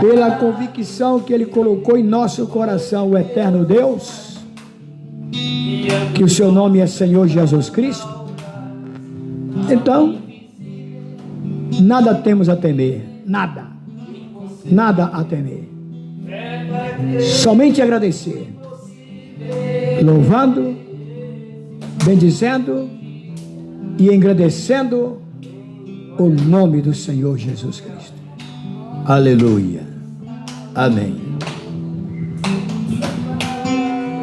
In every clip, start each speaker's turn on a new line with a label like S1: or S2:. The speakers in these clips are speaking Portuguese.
S1: pela convicção que Ele colocou em nosso coração, o eterno Deus, que o seu nome é Senhor Jesus Cristo, então, nada temos a temer, nada a temer, somente agradecer, louvando, bendizendo e engrandecendo o nome do Senhor Jesus Cristo. Aleluia, amém,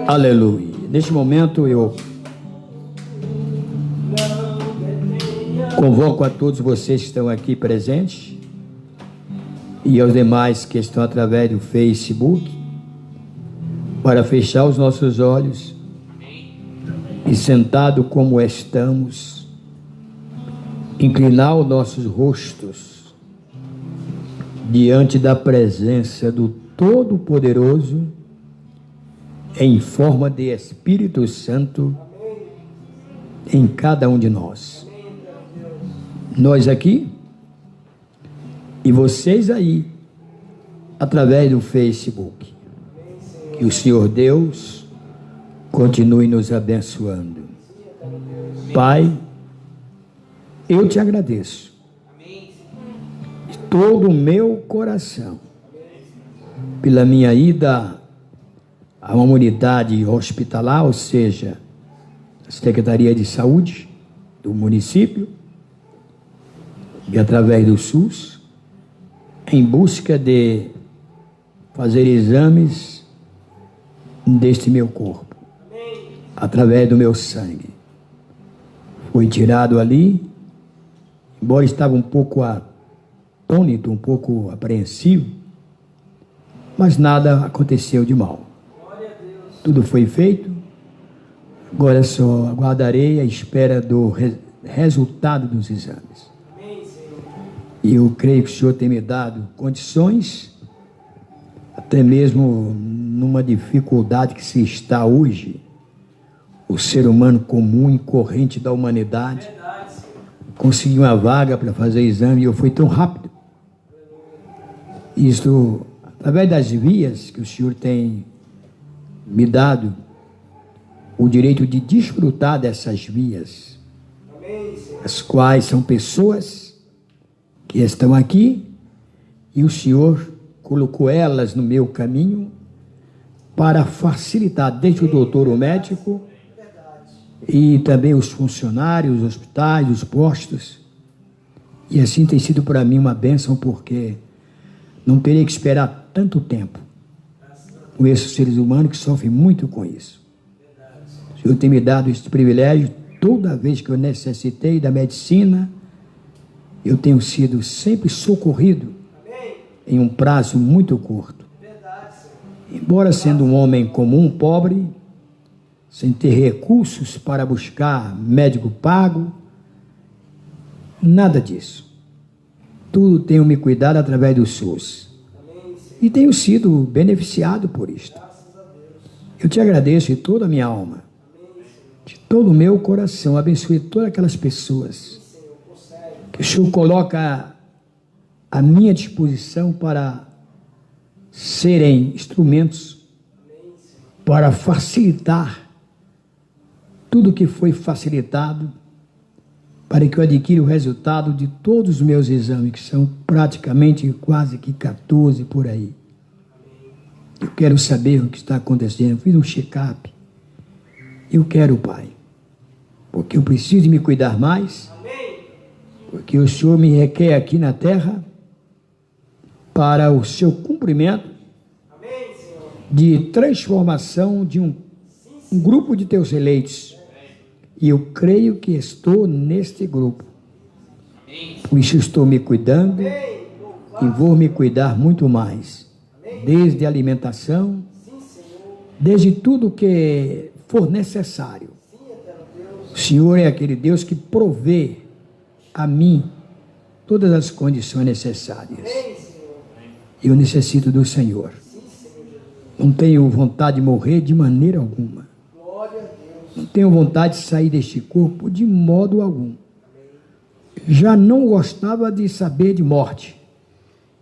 S1: aleluia. Neste momento eu convoco a todos vocês que estão aqui presentes e aos demais que estão através do Facebook para fechar os nossos olhos e, sentado como estamos, inclinar os nossos rostos diante da presença do Todo-Poderoso em forma de Espírito Santo em cada um de nós. Nós aqui e vocês aí, através do Facebook. Que o Senhor Deus continue nos abençoando. Pai, eu te agradeço de todo o meu coração pela minha ida a uma unidade hospitalar, ou seja, a Secretaria de Saúde do município, e através do SUS, em busca de fazer exames deste meu corpo, através do meu sangue. Foi tirado ali, embora estava um pouco atônito, um pouco apreensivo, mas nada aconteceu de mal. Tudo foi feito, agora só aguardarei a espera do resultado dos exames. E eu creio que o Senhor tem me dado condições, até mesmo numa dificuldade que se está hoje, o ser humano comum e corrente da humanidade, conseguiu uma vaga para fazer exame e eu fui tão rápido. Isto, através das vias que o Senhor tem me dado, o direito de desfrutar dessas vias, as quais são pessoas que estão aqui, e o Senhor colocou elas no meu caminho para facilitar, desde o doutor, o médico, e também os funcionários, os hospitais, os postos. E assim tem sido para mim uma bênção, porque não terei que esperar tanto tempo com esses seres humanos que sofrem muito com isso. O Senhor tem me dado esse privilégio toda vez que eu necessitei da medicina. Eu tenho sido sempre socorrido em um prazo muito curto. Embora sendo um homem comum, pobre, sem ter recursos para buscar médico pago, nada disso. Tudo tenho me cuidado através do SUS. E tenho sido beneficiado por isto. Eu te agradeço de toda a minha alma, de todo o meu coração. Abençoe todas aquelas pessoas que o Senhor coloca à minha disposição para serem instrumentos para facilitar tudo que foi facilitado, para que eu adquira o resultado de todos os meus exames, que são praticamente quase que 14 por aí. Eu quero saber o que está acontecendo. Eu fiz um check-up. Eu quero, Pai, porque eu preciso me cuidar mais, porque o Senhor me requer aqui na terra para o seu cumprimento de transformação de um grupo de teus eleitos. E eu creio que estou neste grupo. Por isso estou me cuidando e vou me cuidar muito mais. Desde a alimentação, desde tudo que for necessário. O Senhor é aquele Deus que provê a mim todas as condições necessárias. Eu necessito do Senhor. Não tenho vontade de morrer de maneira alguma. Não tenho vontade de sair deste corpo de modo algum. Já não gostava de saber de morte.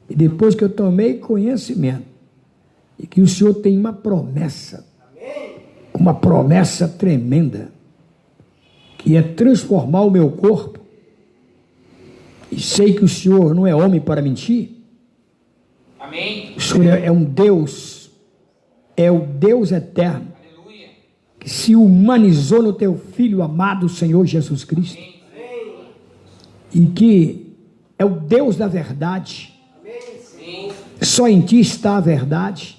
S1: E depois que eu tomei conhecimento, e que o Senhor tem uma promessa tremenda, que é transformar o meu corpo, e sei que o Senhor não é homem para mentir.
S2: Amém.
S1: O Senhor é um Deus, é o Deus eterno,
S2: Aleluia.
S1: que se humanizou no teu Filho amado, Senhor Jesus Cristo, e que é o Deus da verdade.
S2: Amém.
S1: Só em ti está a verdade.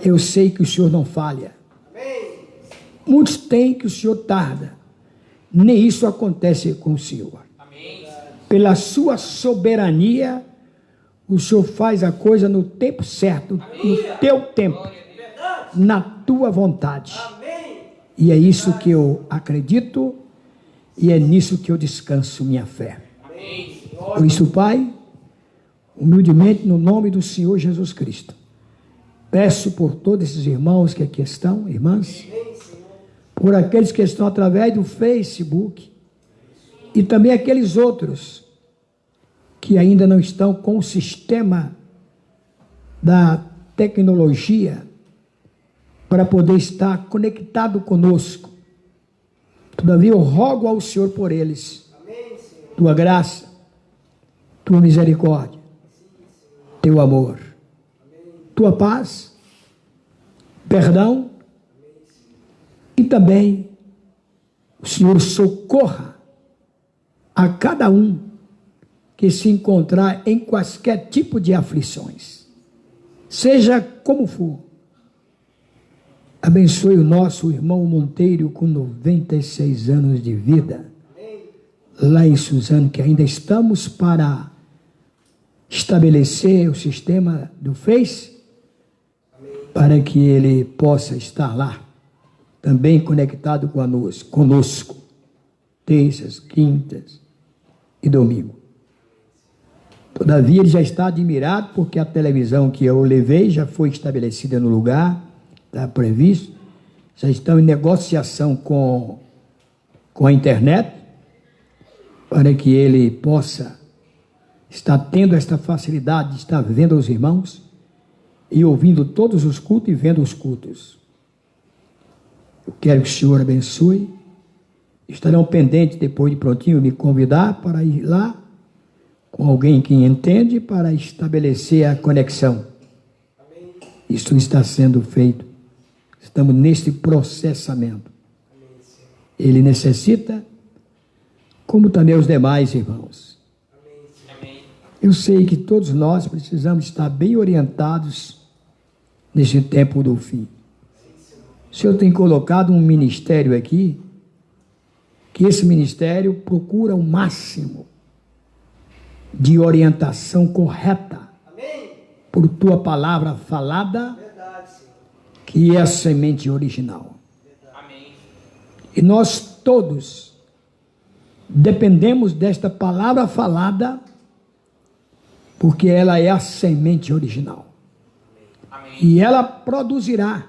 S1: Eu sei que o Senhor não falha. Muitos têm que o Senhor tarda, nem isso acontece com o Senhor.
S2: Amém.
S1: Pela sua soberania, o Senhor faz a coisa no tempo certo, no teu tempo, na tua vontade. E é isso que eu acredito, e é nisso que eu descanso minha fé. Por isso, Pai, humildemente no nome do Senhor Jesus Cristo, peço por todos esses irmãos que aqui estão, irmãs, por aqueles que estão através do Facebook, e também aqueles outros que ainda não estão com o sistema da tecnologia para poder estar conectado conosco. Todavia eu rogo ao Senhor por eles, tua graça, tua misericórdia, teu amor, tua paz, perdão, e também o Senhor socorra a cada um que se encontrar em quaisquer tipo de aflições, seja como for. Abençoe o nosso irmão Monteiro com 96 anos de vida, lá em Suzano, que ainda estamos para estabelecer o sistema do Face, para que ele possa estar lá, também conectado conosco, terças, quintas e domingo. Todavia ele já está admirado, porque a televisão que eu levei já foi estabelecida no lugar, está previsto, já estão em negociação com a internet, para que ele possa estar tendo esta facilidade de estar vendo os irmãos, e ouvindo todos os cultos e vendo os cultos. Eu quero que o Senhor abençoe. Estarão pendentes, depois de prontinho, me convidar para ir lá com alguém que entende, para estabelecer a conexão. Isso está sendo feito. Estamos neste processamento. Ele necessita, como também os demais irmãos. Eu sei que todos nós precisamos estar bem orientados nesse tempo do fim. O Senhor tem colocado um ministério aqui, que esse ministério procura o máximo de orientação correta por tua palavra falada, que é a semente original. E nós todos dependemos desta palavra falada, porque ela é a semente original. E ela produzirá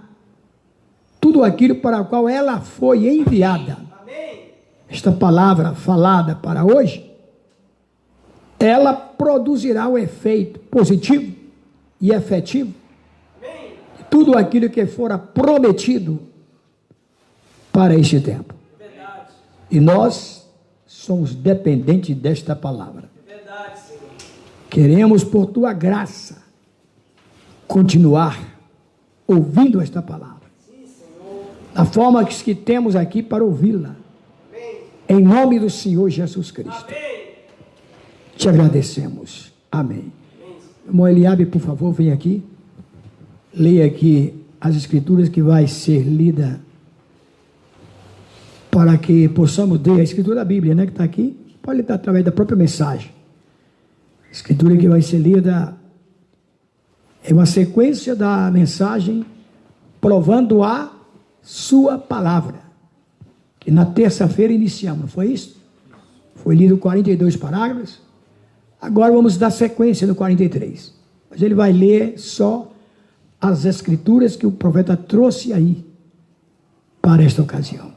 S1: tudo aquilo para o qual ela foi enviada. Esta palavra falada para hoje, ela produzirá o efeito positivo e efetivo. Tudo aquilo que fora prometido para este tempo. E nós somos dependentes desta palavra. Queremos, por tua graça, continuar ouvindo esta palavra, da forma que temos aqui para ouvi-la, em nome do Senhor Jesus Cristo. Te agradecemos. Amém. Irmão Eliabe, por favor, vem aqui. Leia aqui as escrituras que vai ser lida, para que possamos ler a escritura da Bíblia, né, que está aqui. Pode ler através da própria mensagem. A escritura que vai ser lida é uma sequência da mensagem provando a sua palavra, que na terça-feira iniciamos, não foi isso? Foi lido 42 parágrafos. Agora vamos dar sequência no 43. Mas ele vai ler só as escrituras que o profeta trouxe aí para esta ocasião.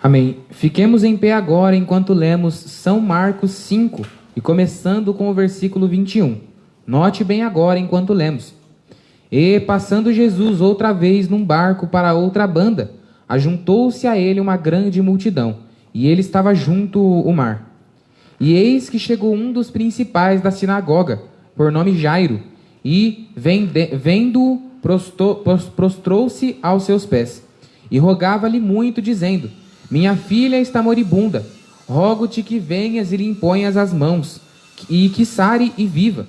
S2: Amém. Fiquemos em pé agora enquanto lemos São Marcos 5,
S3: e começando com o versículo 21. Note bem agora enquanto lemos. E, passando Jesus outra vez num barco para outra banda, ajuntou-se a ele uma grande multidão, e ele estava junto ao mar. E eis que chegou um dos principais da sinagoga, por nome Jairo, e, vendo-o, prostrou-se aos seus pés, e rogava-lhe muito, dizendo: Minha filha está moribunda, rogo-te que venhas e lhe imponhas as mãos, e que sare e viva.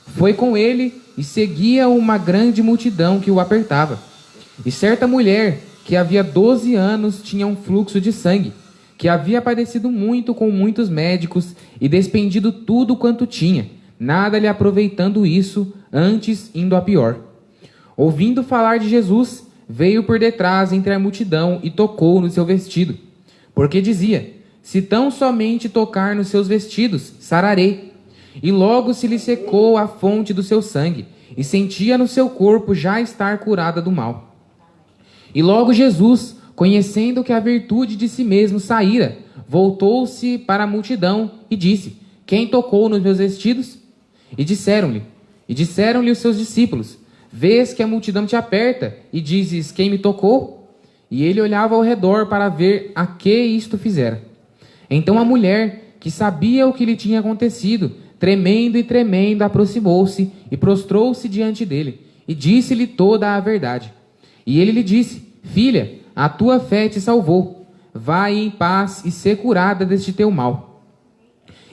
S3: Foi com ele, e seguia uma grande multidão que o apertava. E certa mulher, que havia 12 anos tinha um fluxo de sangue, que havia padecido muito com muitos médicos e despendido tudo quanto tinha, nada lhe aproveitando isso, antes indo a pior. Ouvindo falar de Jesus, veio por detrás entre a multidão e tocou no seu vestido, porque dizia: Se tão somente tocar nos seus vestidos, sararei. E logo se lhe secou a fonte do seu sangue, e sentia no seu corpo já estar curada do mal. E logo Jesus, conhecendo que a virtude de si mesmo saíra, voltou-se para a multidão e disse: Quem tocou nos meus vestidos? E disseram-lhe os seus discípulos: Vês que a multidão te aperta, e dizes: Quem me tocou? E ele olhava ao redor para ver a que isto fizera. Então a mulher, que sabia o que lhe tinha acontecido, tremendo, aproximou-se e prostrou-se diante dele, e disse-lhe toda a verdade. E ele lhe disse: Filha, a tua fé te salvou. Vai em paz e sê curada deste teu mal.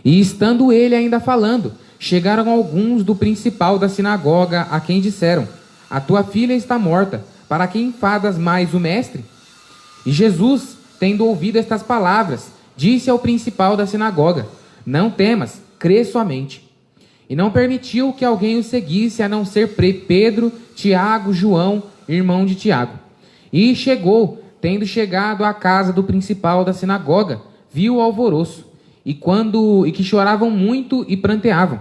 S3: E estando ele ainda falando, chegaram alguns do principal da sinagoga, a quem disseram: A tua filha está morta, para que enfadas mais o mestre? E Jesus, tendo ouvido estas palavras, disse ao principal da sinagoga: Não temas, crê somente. E não permitiu que alguém o seguisse, a não ser Pedro, Tiago, João, irmão de Tiago. E chegou, tendo chegado à casa do principal da sinagoga, viu o alvoroço, e que choravam muito e pranteavam.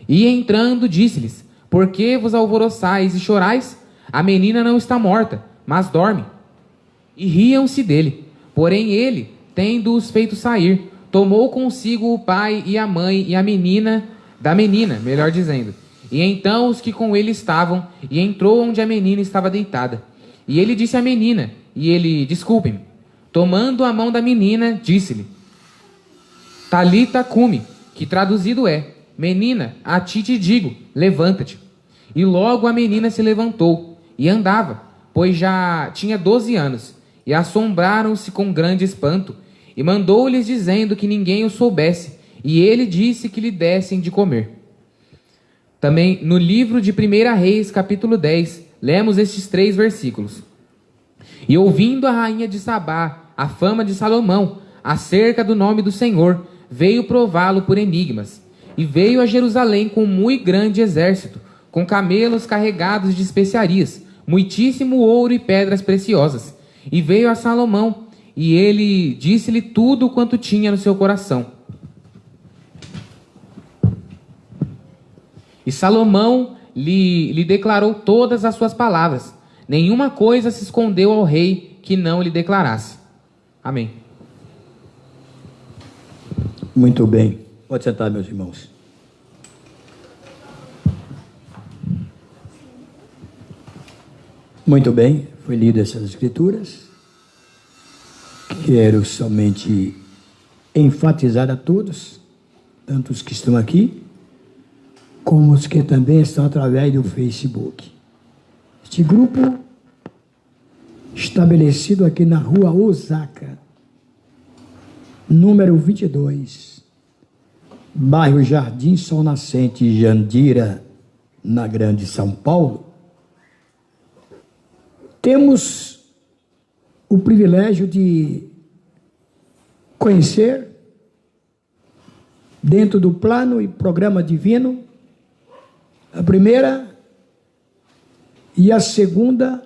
S3: E entrando, disse-lhes: Por que vos alvoroçais e chorais? A menina não está morta, mas dorme. E riam-se dele. Porém ele, tendo-os feito sair, tomou consigo o pai e a mãe e a menina, melhor dizendo. E então os que com ele estavam, e entrou onde a menina estava deitada. E ele disse à menina, desculpe-me, tomando a mão da menina, disse-lhe: Talita cumi, que traduzido é: Menina, a ti te digo, levanta-te. E logo a menina se levantou e andava, pois já tinha 12 anos, e assombraram-se com grande espanto, e mandou-lhes dizendo que ninguém o soubesse, e ele disse que lhe dessem de comer. Também no livro de 1 Reis, capítulo 10, lemos estes 3 versículos. E ouvindo a rainha de Sabá a fama de Salomão acerca do nome do Senhor, veio prová-lo por enigmas. E veio a Jerusalém com muito grande exército, com camelos carregados de especiarias, muitíssimo ouro e pedras preciosas. E veio a Salomão, e ele disse-lhe tudo quanto tinha no seu coração. E Salomão lhe declarou todas as suas palavras. Nenhuma coisa se escondeu ao rei que não lhe declarasse. Amém.
S1: Muito bem. Pode sentar, meus irmãos. Muito bem. Foi lida essas escrituras. Quero somente enfatizar a todos, tanto os que estão aqui, como os que também estão através do Facebook. Este grupo, estabelecido aqui na rua Osaka, número 22, bairro Jardim Sol Nascente, Jandira, na Grande São Paulo, temos o privilégio de conhecer, dentro do plano e programa divino, a primeira e a segunda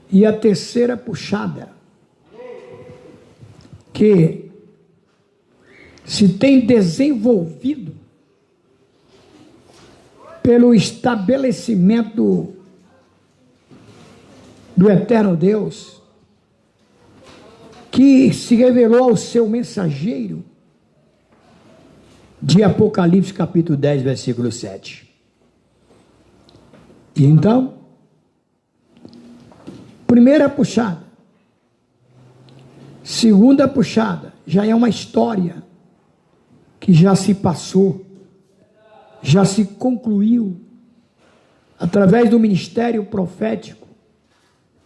S1: e a terceira puxada, que se tem desenvolvido pelo estabelecimento do eterno Deus, que se revelou ao seu mensageiro, de Apocalipse capítulo 10, versículo 7. E então, primeira puxada, segunda puxada, já é uma história que já se passou, já se concluiu, através do ministério profético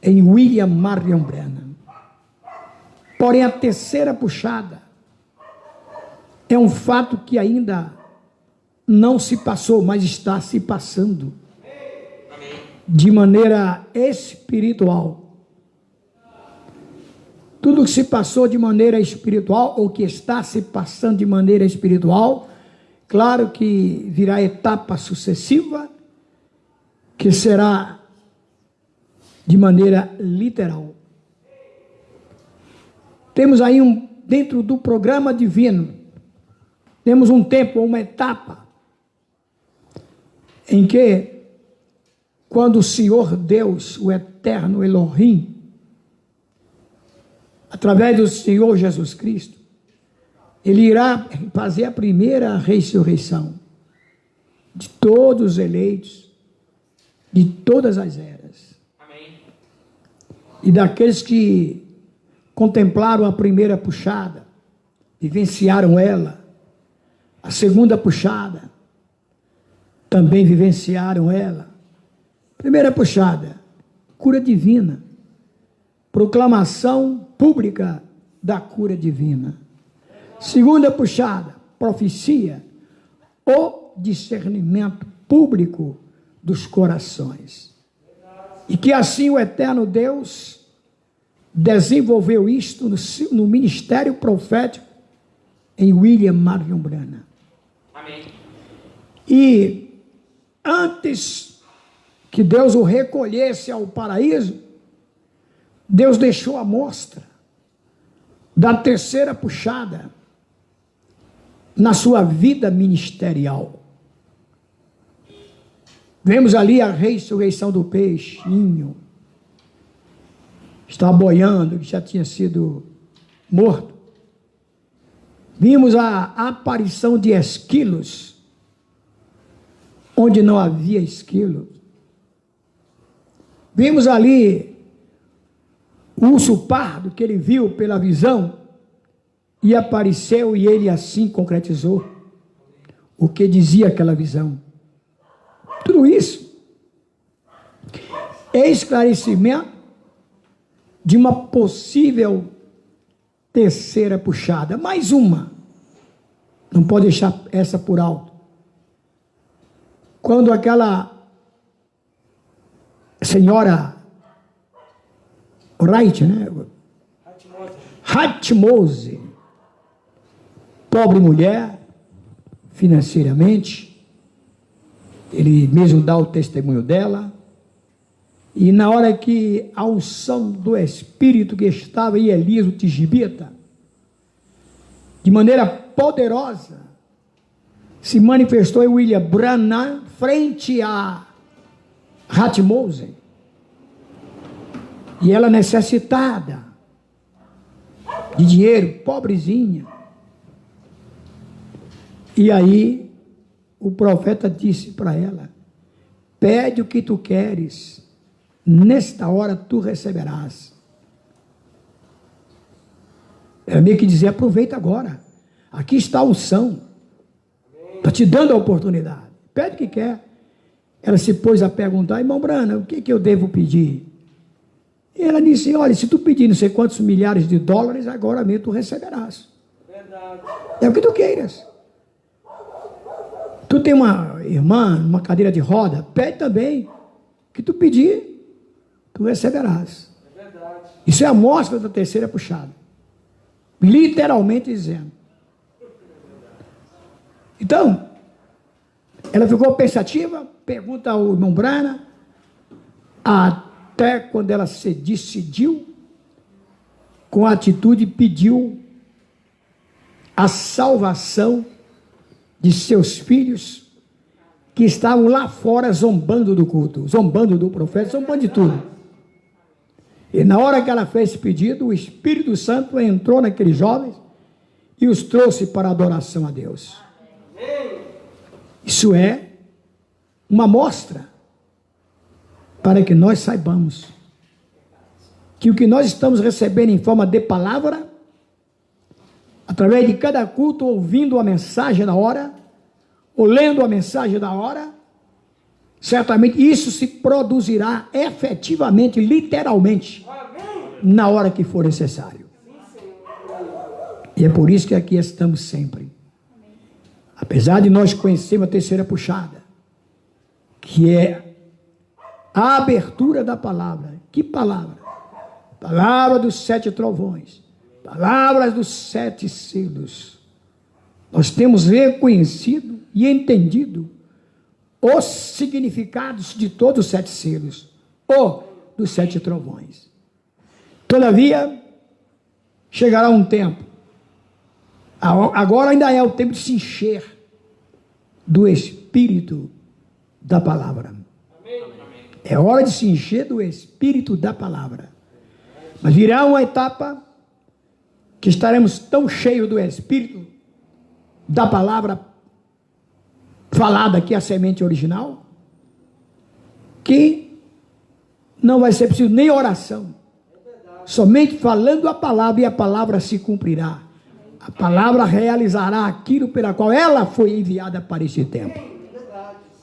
S1: em William Marion Branham. Porém, a terceira puxada é um fato que ainda não se passou, mas está se passando de maneira espiritual. Tudo que se passou de maneira espiritual, ou que está se passando de maneira espiritual, claro que virá etapa sucessiva, que será de maneira literal. Temos aí dentro do programa divino, temos um tempo, uma etapa, em que, quando o Senhor Deus, o eterno Elohim, através do Senhor Jesus Cristo, Ele irá fazer a primeira ressurreição de todos os eleitos, de todas as eras.
S2: Amém.
S1: E daqueles que contemplaram a primeira puxada, vivenciaram ela, a segunda puxada, também vivenciaram ela. Primeira puxada, cura divina, proclamação pública da cura divina. Segunda puxada, profecia, o discernimento público dos corações. E que assim o eterno Deus desenvolveu isto no ministério profético em William Marion Branham.
S2: Amém.
S1: E antes que Deus o recolhesse ao paraíso, Deus deixou a mostra da terceira puxada na sua vida ministerial. Vemos ali a ressurreição do peixinho, estava boiando, que já tinha sido morto. Vimos a aparição de esquilos, onde não havia esquilos. Vimos ali o urso pardo, que ele viu pela visão, e apareceu, e ele assim concretizou o que dizia aquela visão. Tudo isso é esclarecimento de uma possível terceira puxada. Mais uma. Não pode deixar essa por alto. Quando aquela senhora Wright, né? Hatmose, pobre mulher, financeiramente, ele mesmo dá o testemunho dela, e na hora que a unção do Espírito que estava em Elias, o Tisbita, de maneira poderosa, se manifestou em William Branham frente a Hatmose, e ela necessitada de dinheiro, pobrezinha. E aí o profeta disse para ela: pede o que tu queres, nesta hora tu receberás. Era meio que dizer: aproveita agora, aqui está a unção, está te dando a oportunidade, pede o que quer. Ela se pôs a perguntar: irmão Branham, o que eu devo pedir? E ela disse: olha, se tu pedir não sei quantos milhares de dólares, agora mesmo tu receberás.
S2: Verdade.
S1: É o que tu queiras. Tu tem uma irmã, uma cadeira de roda, pede também. O que tu pedir, tu receberás.
S2: É verdade.
S1: Isso é a amostra da terceira puxada. Literalmente dizendo. Então, ela ficou pensativa, pergunta ao irmão Branham, até quando ela se decidiu, com a atitude, pediu a salvação de seus filhos, que estavam lá fora zombando do culto, zombando do profeta, zombando de tudo. E na hora que ela fez esse pedido, o Espírito Santo entrou naqueles jovens e os trouxe para a adoração a Deus. Isso é uma amostra para que nós saibamos que o que nós estamos recebendo em forma de palavra, através de cada culto, ouvindo a mensagem da hora, ou lendo a mensagem da hora, certamente isso se produzirá efetivamente, literalmente, na hora que for necessário. E é por isso que aqui estamos sempre. Apesar de nós conhecermos a terceira puxada, que é a abertura da palavra. Que palavra? Palavra dos 7 trovões. Palavras dos 7 selos. Nós temos reconhecido e entendido os significados de todos os 7 selos, ou dos 7 trovões. Todavia, chegará um tempo, agora ainda é o tempo de se encher do Espírito da palavra. É hora de se encher do Espírito da palavra. Mas virá uma etapa que estaremos tão cheios do Espírito da palavra falada, que é a semente original, que não vai ser preciso nem oração. Somente falando a palavra, e a palavra se cumprirá. A palavra realizará aquilo pela qual ela foi enviada para este tempo.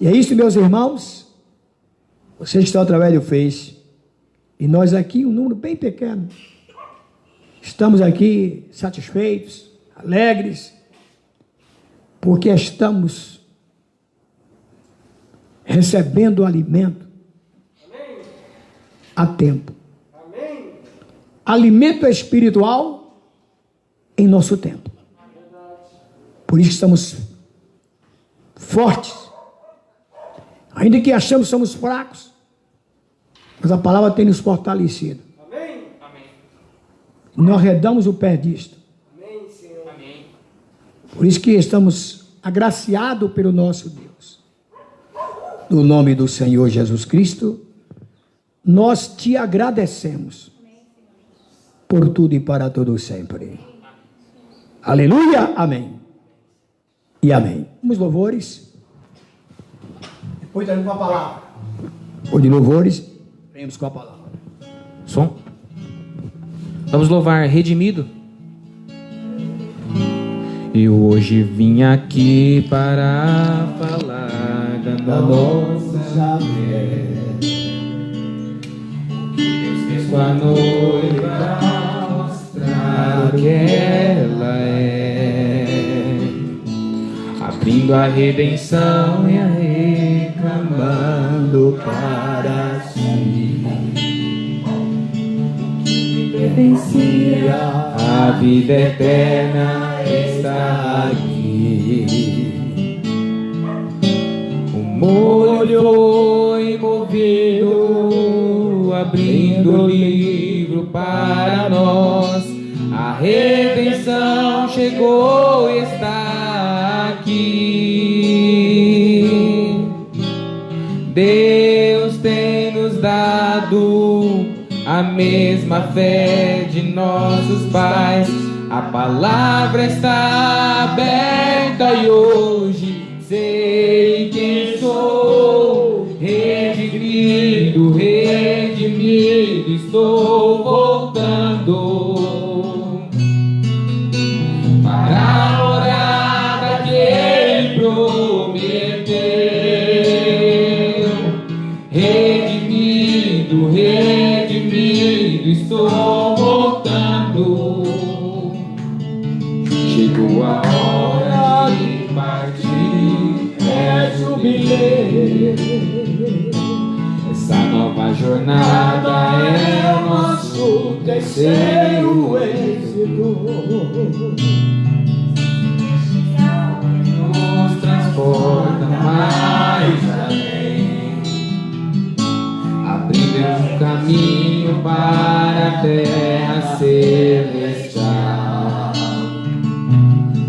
S1: E é isso, meus irmãos. Vocês que estão através do Face, e nós aqui, um número bem pequeno, estamos aqui satisfeitos, alegres, porque estamos recebendo o alimento a tempo. Alimento espiritual em nosso tempo. Por isso estamos fortes. Ainda que achamos que somos fracos, mas a palavra tem nos fortalecido.
S2: Amém.
S1: Não arredamos o pé disto.
S2: Amém, Senhor. Amém.
S1: Por isso que estamos agraciados pelo nosso Deus. No nome do Senhor Jesus Cristo, nós te agradecemos por tudo e para todo sempre. Aleluia, amém. E amém. Vamos louvores. Depois daremos com a palavra. Depois de louvores, vemos com a palavra.
S3: Som. Vamos louvar Redimido. Eu hoje vim aqui para falar da nossa fé. O que Deus fez com a noiva, mostrar o que ela é, abrindo a redenção e a reclamando para si que pertencia a vida eterna está aqui. O molho foi movido, abrindo o livro para nós. A redenção chegou e está aqui. Deus tem nos dado a mesma fé de nossos pais. A palavra está aberta e hoje sei quem sou. Redimido, redimido, estou voltando para a morada que Ele prometeu. Redimido, redimido, estou voltando. Chegou a hora de partir, é jubileu. Essa nova jornada é o nosso terceiro êxito. Nos transporta mais além, abrindo um caminho para a terra celestial.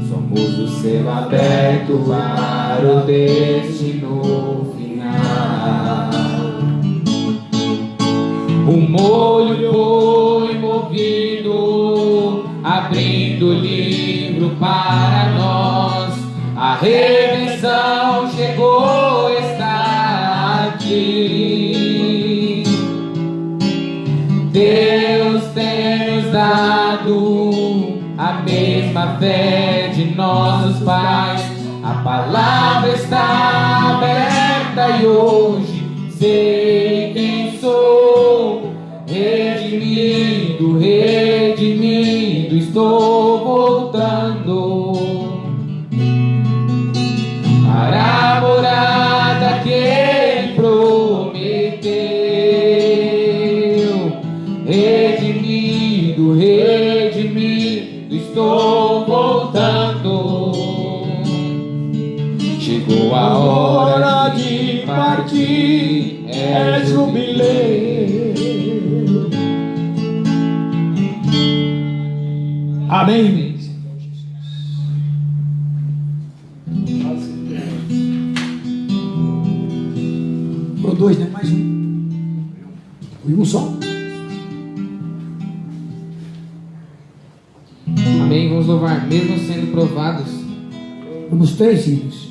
S3: Somos o selo aberto para o destino final. O molho foi movido, abrindo o livro para nós. A redenção chegou. chegou está aqui. Deus tem nos dado a mesma fé de nossos pais. A palavra está aberta e hoje sei quem sou. Redimido, redimido, estou voltando para a morada que Ele prometeu. Redimido, redimido, estou voltando. Chegou a hora de partir, é jubileu.
S1: Amém. Foram dois, né? Mais um. Foi um só.
S3: Amém. Vamos louvar, mesmo sendo provados.
S1: Vamos três, filhos.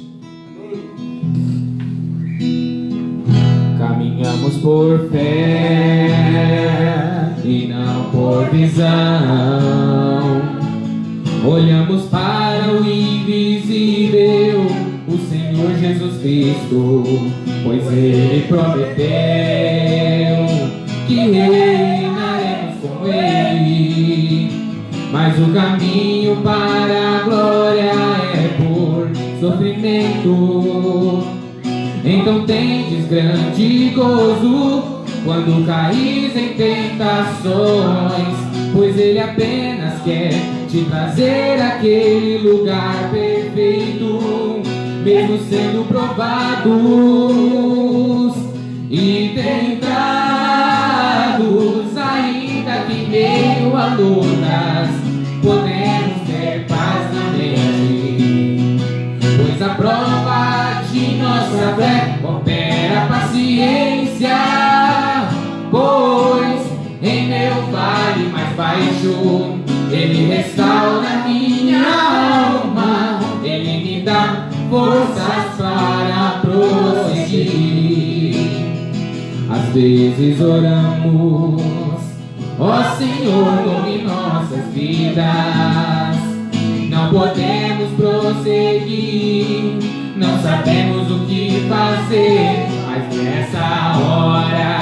S3: Caminhamos por fé e não por visão. Olhamos para o invisível, o Senhor Jesus Cristo, pois Ele prometeu que reinaremos com Ele. Mas o caminho para a glória é por sofrimento. Então tendes grande gozo quando caís em tentações, pois Ele apenas quer te trazer àquele lugar perfeito, mesmo sendo provados e tentados, ainda que em meio a lutas, podemos ter paz na mente, pois a prova de nossa fé opera paciência. Pois em meu vale mais baixo Ele restaura minha alma, Ele me dá forças para prosseguir. Às vezes oramos, ó Senhor, tome nossas vidas. Não podemos prosseguir, não sabemos o que fazer, mas nessa hora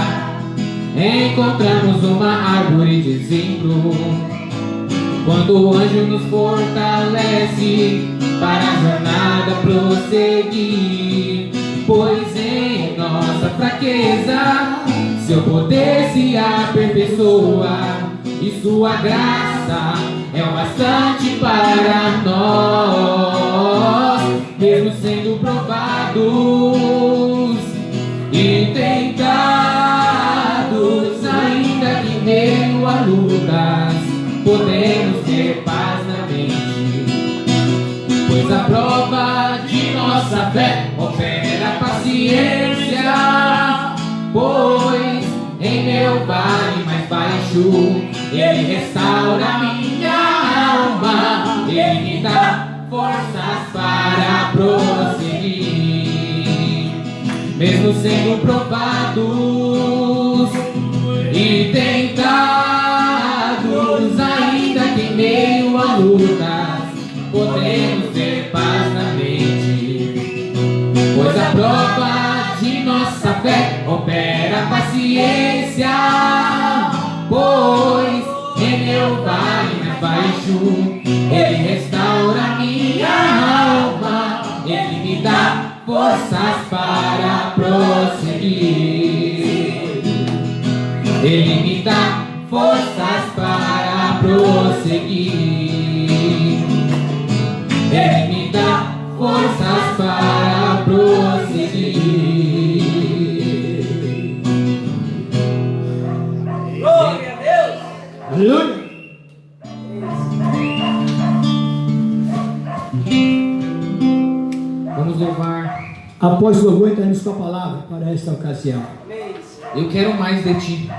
S3: encontramos uma árvore de zimbro. Quando o anjo nos fortalece para a jornada prosseguir, pois em nossa fraqueza seu poder se aperfeiçoa e sua graça é o bastante para nós, mesmo sendo provados e tentados, ainda que em meio a lutas, podemos ter paz na mente, pois a prova de nossa fé opera paciência. Pois em meu vale mais baixo Ele restaura minha alma, Ele me dá forças para prosseguir, mesmo sendo provados e tentados, ainda que em meio a lutas, podemos ter paz na mente, pois a prova de nossa fé opera paciência. Pois em meu vale mais baixo Ele restaura minha alma, Ele me dá forças para prosseguir, Ele me dá forças para prosseguir, Ele me dá forças para prosseguir.
S2: Glória a Deus!
S1: Aleluia!
S3: Vamos louvar.
S1: Após o louvor, entramos com a palavra para esta ocasião.
S2: Amém.
S3: Eu quero mais de ti.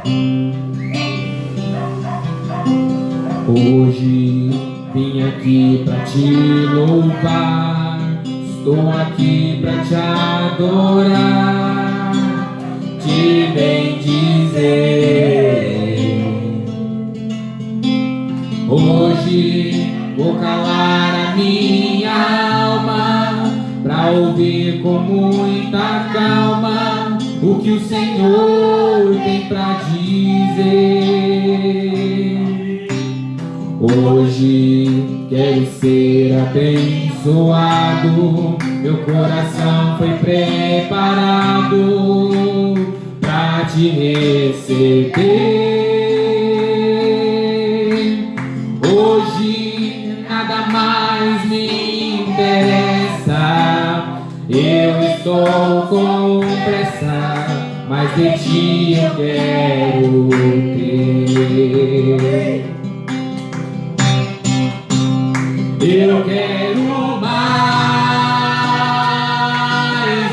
S3: Hoje vim aqui pra te louvar, estou aqui pra te adorar. adorar, te bendizer. Hoje vou calar a minha alma pra ouvir com muita calma o que o Senhor tem pra dizer. Hoje quero ser abençoado, meu coração foi preparado pra te receber. Hoje nada mais me interessa, eu estou com pressa, mas de ti eu quero ter. Eu quero mais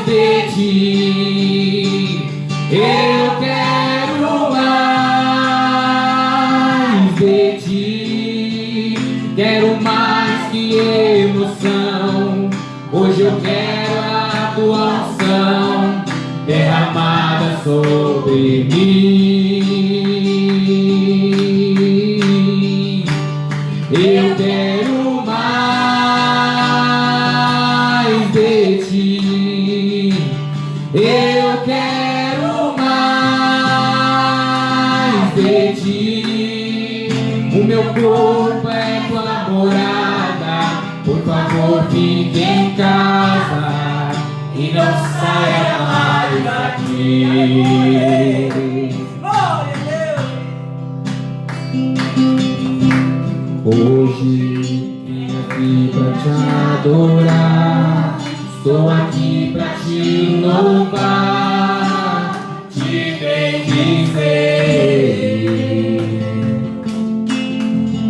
S3: de ti, eu quero mais de ti, quero mais que emoção. Hoje eu quero a tua unção derramada sobre mim. Eu quero mais de ti, eu quero mais de ti. O meu corpo é tua morada, por favor fique em casa e não saia mais daqui. Hoje vim aqui pra te adorar, estou aqui pra te louvar, te bendizer.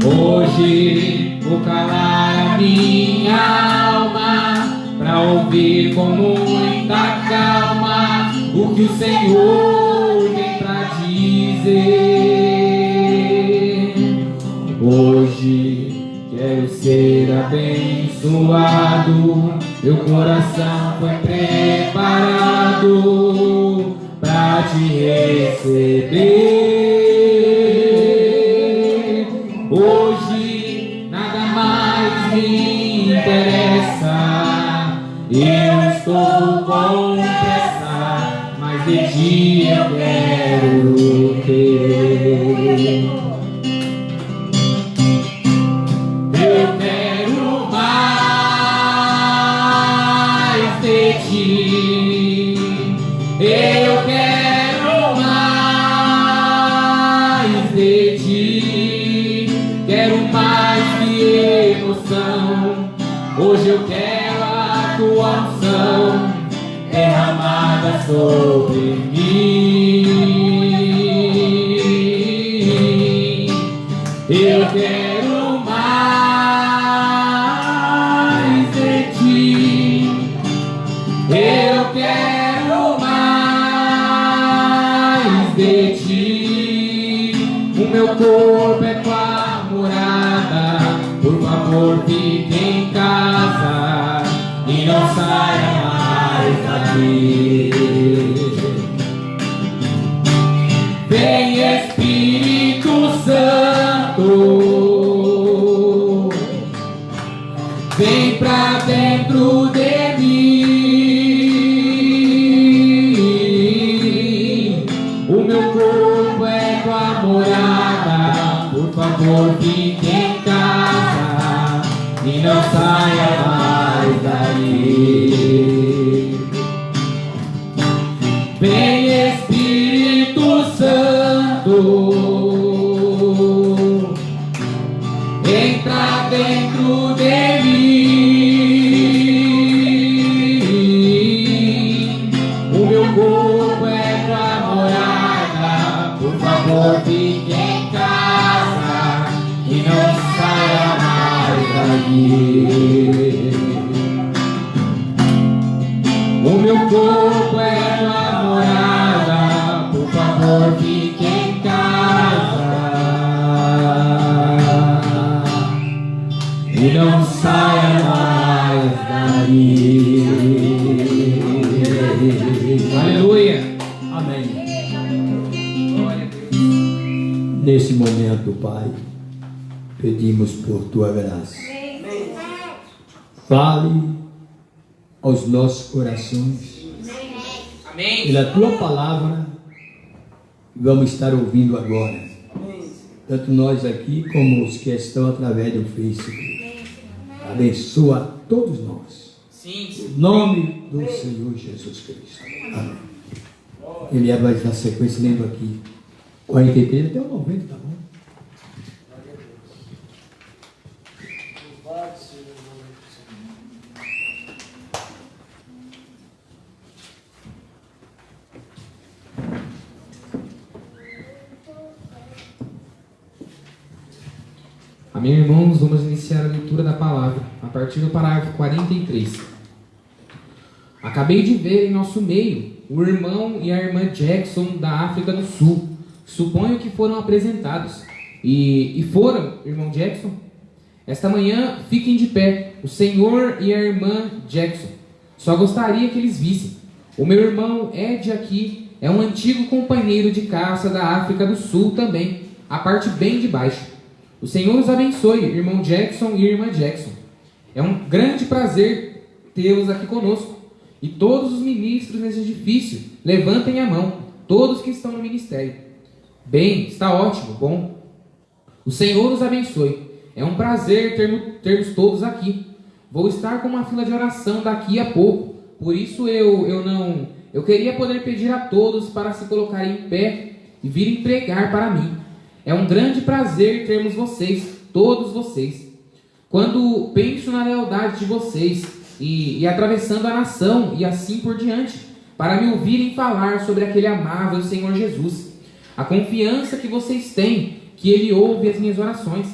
S3: Hoje vou calar a minha alma pra ouvir com muita calma o que o Senhor tem pra dizer. Hoje quero ser abençoado, meu coração foi preparado pra te receber. Hoje nada mais me interessa, eu estou com pressa, mas de ti eu quero ter. Eu quero mais de ti, eu quero mais de ti, quero mais que emoção. Hoje eu quero a tua unção derramada sobre mim. Eu quero mais de ti, eu quero mais de ti. O meu corpo é tua morada, por favor fique em casa e não saia mais daqui. Vem Espírito Santo, vem pra dentro de mim. O meu corpo é tua morada, por favor fique em casa e não saia mais daí. Vem Espírito Santo, entra dentro de mim. O meu corpo é tua morada, por favor fique em casa e não saia mais daqui. O meu corpo é tua morada, por favor fique em casa e não saia mais daí. Aleluia.
S1: Amém. Nesse momento, Pai, pedimos por Tua graça. Fale aos nossos corações.
S3: Amém.
S1: Pela Tua palavra, vamos estar ouvindo agora. Tanto nós aqui como os que estão através do Facebook. Abençoa a todos nós.
S3: Sim.
S1: Em nome do Senhor Jesus Cristo. Amém. Ele vai dar sequência lendo aqui 43 até o 90, tá bom?
S3: Amém, irmãos, vamos iniciar a leitura da palavra, a partir do parágrafo 43. Acabei de ver em nosso meio o irmão e a irmã Jackson da África do Sul. Suponho que foram apresentados. E foram, irmão Jackson? Esta manhã, fiquem de pé, o senhor e a irmã Jackson. Só gostaria que eles vissem. O meu irmão Ed aqui é um antigo companheiro de caça da África do Sul também, a parte bem de baixo. O Senhor os abençoe, irmão Jackson e irmã Jackson. É um grande prazer tê-los aqui conosco. E todos os ministros nesse edifício, levantem a mão, todos que estão no ministério. Bem, está ótimo, bom. O Senhor os abençoe. É um prazer termos todos aqui. Vou estar com uma fila de oração daqui a pouco. Por isso eu queria poder pedir a todos para se colocarem em pé e virem pregar para mim. É um grande prazer termos vocês, todos vocês. Quando penso na lealdade de vocês e atravessando a nação e assim por diante, para me ouvirem falar sobre aquele amável Senhor Jesus, a confiança que vocês têm, que Ele ouve as minhas orações.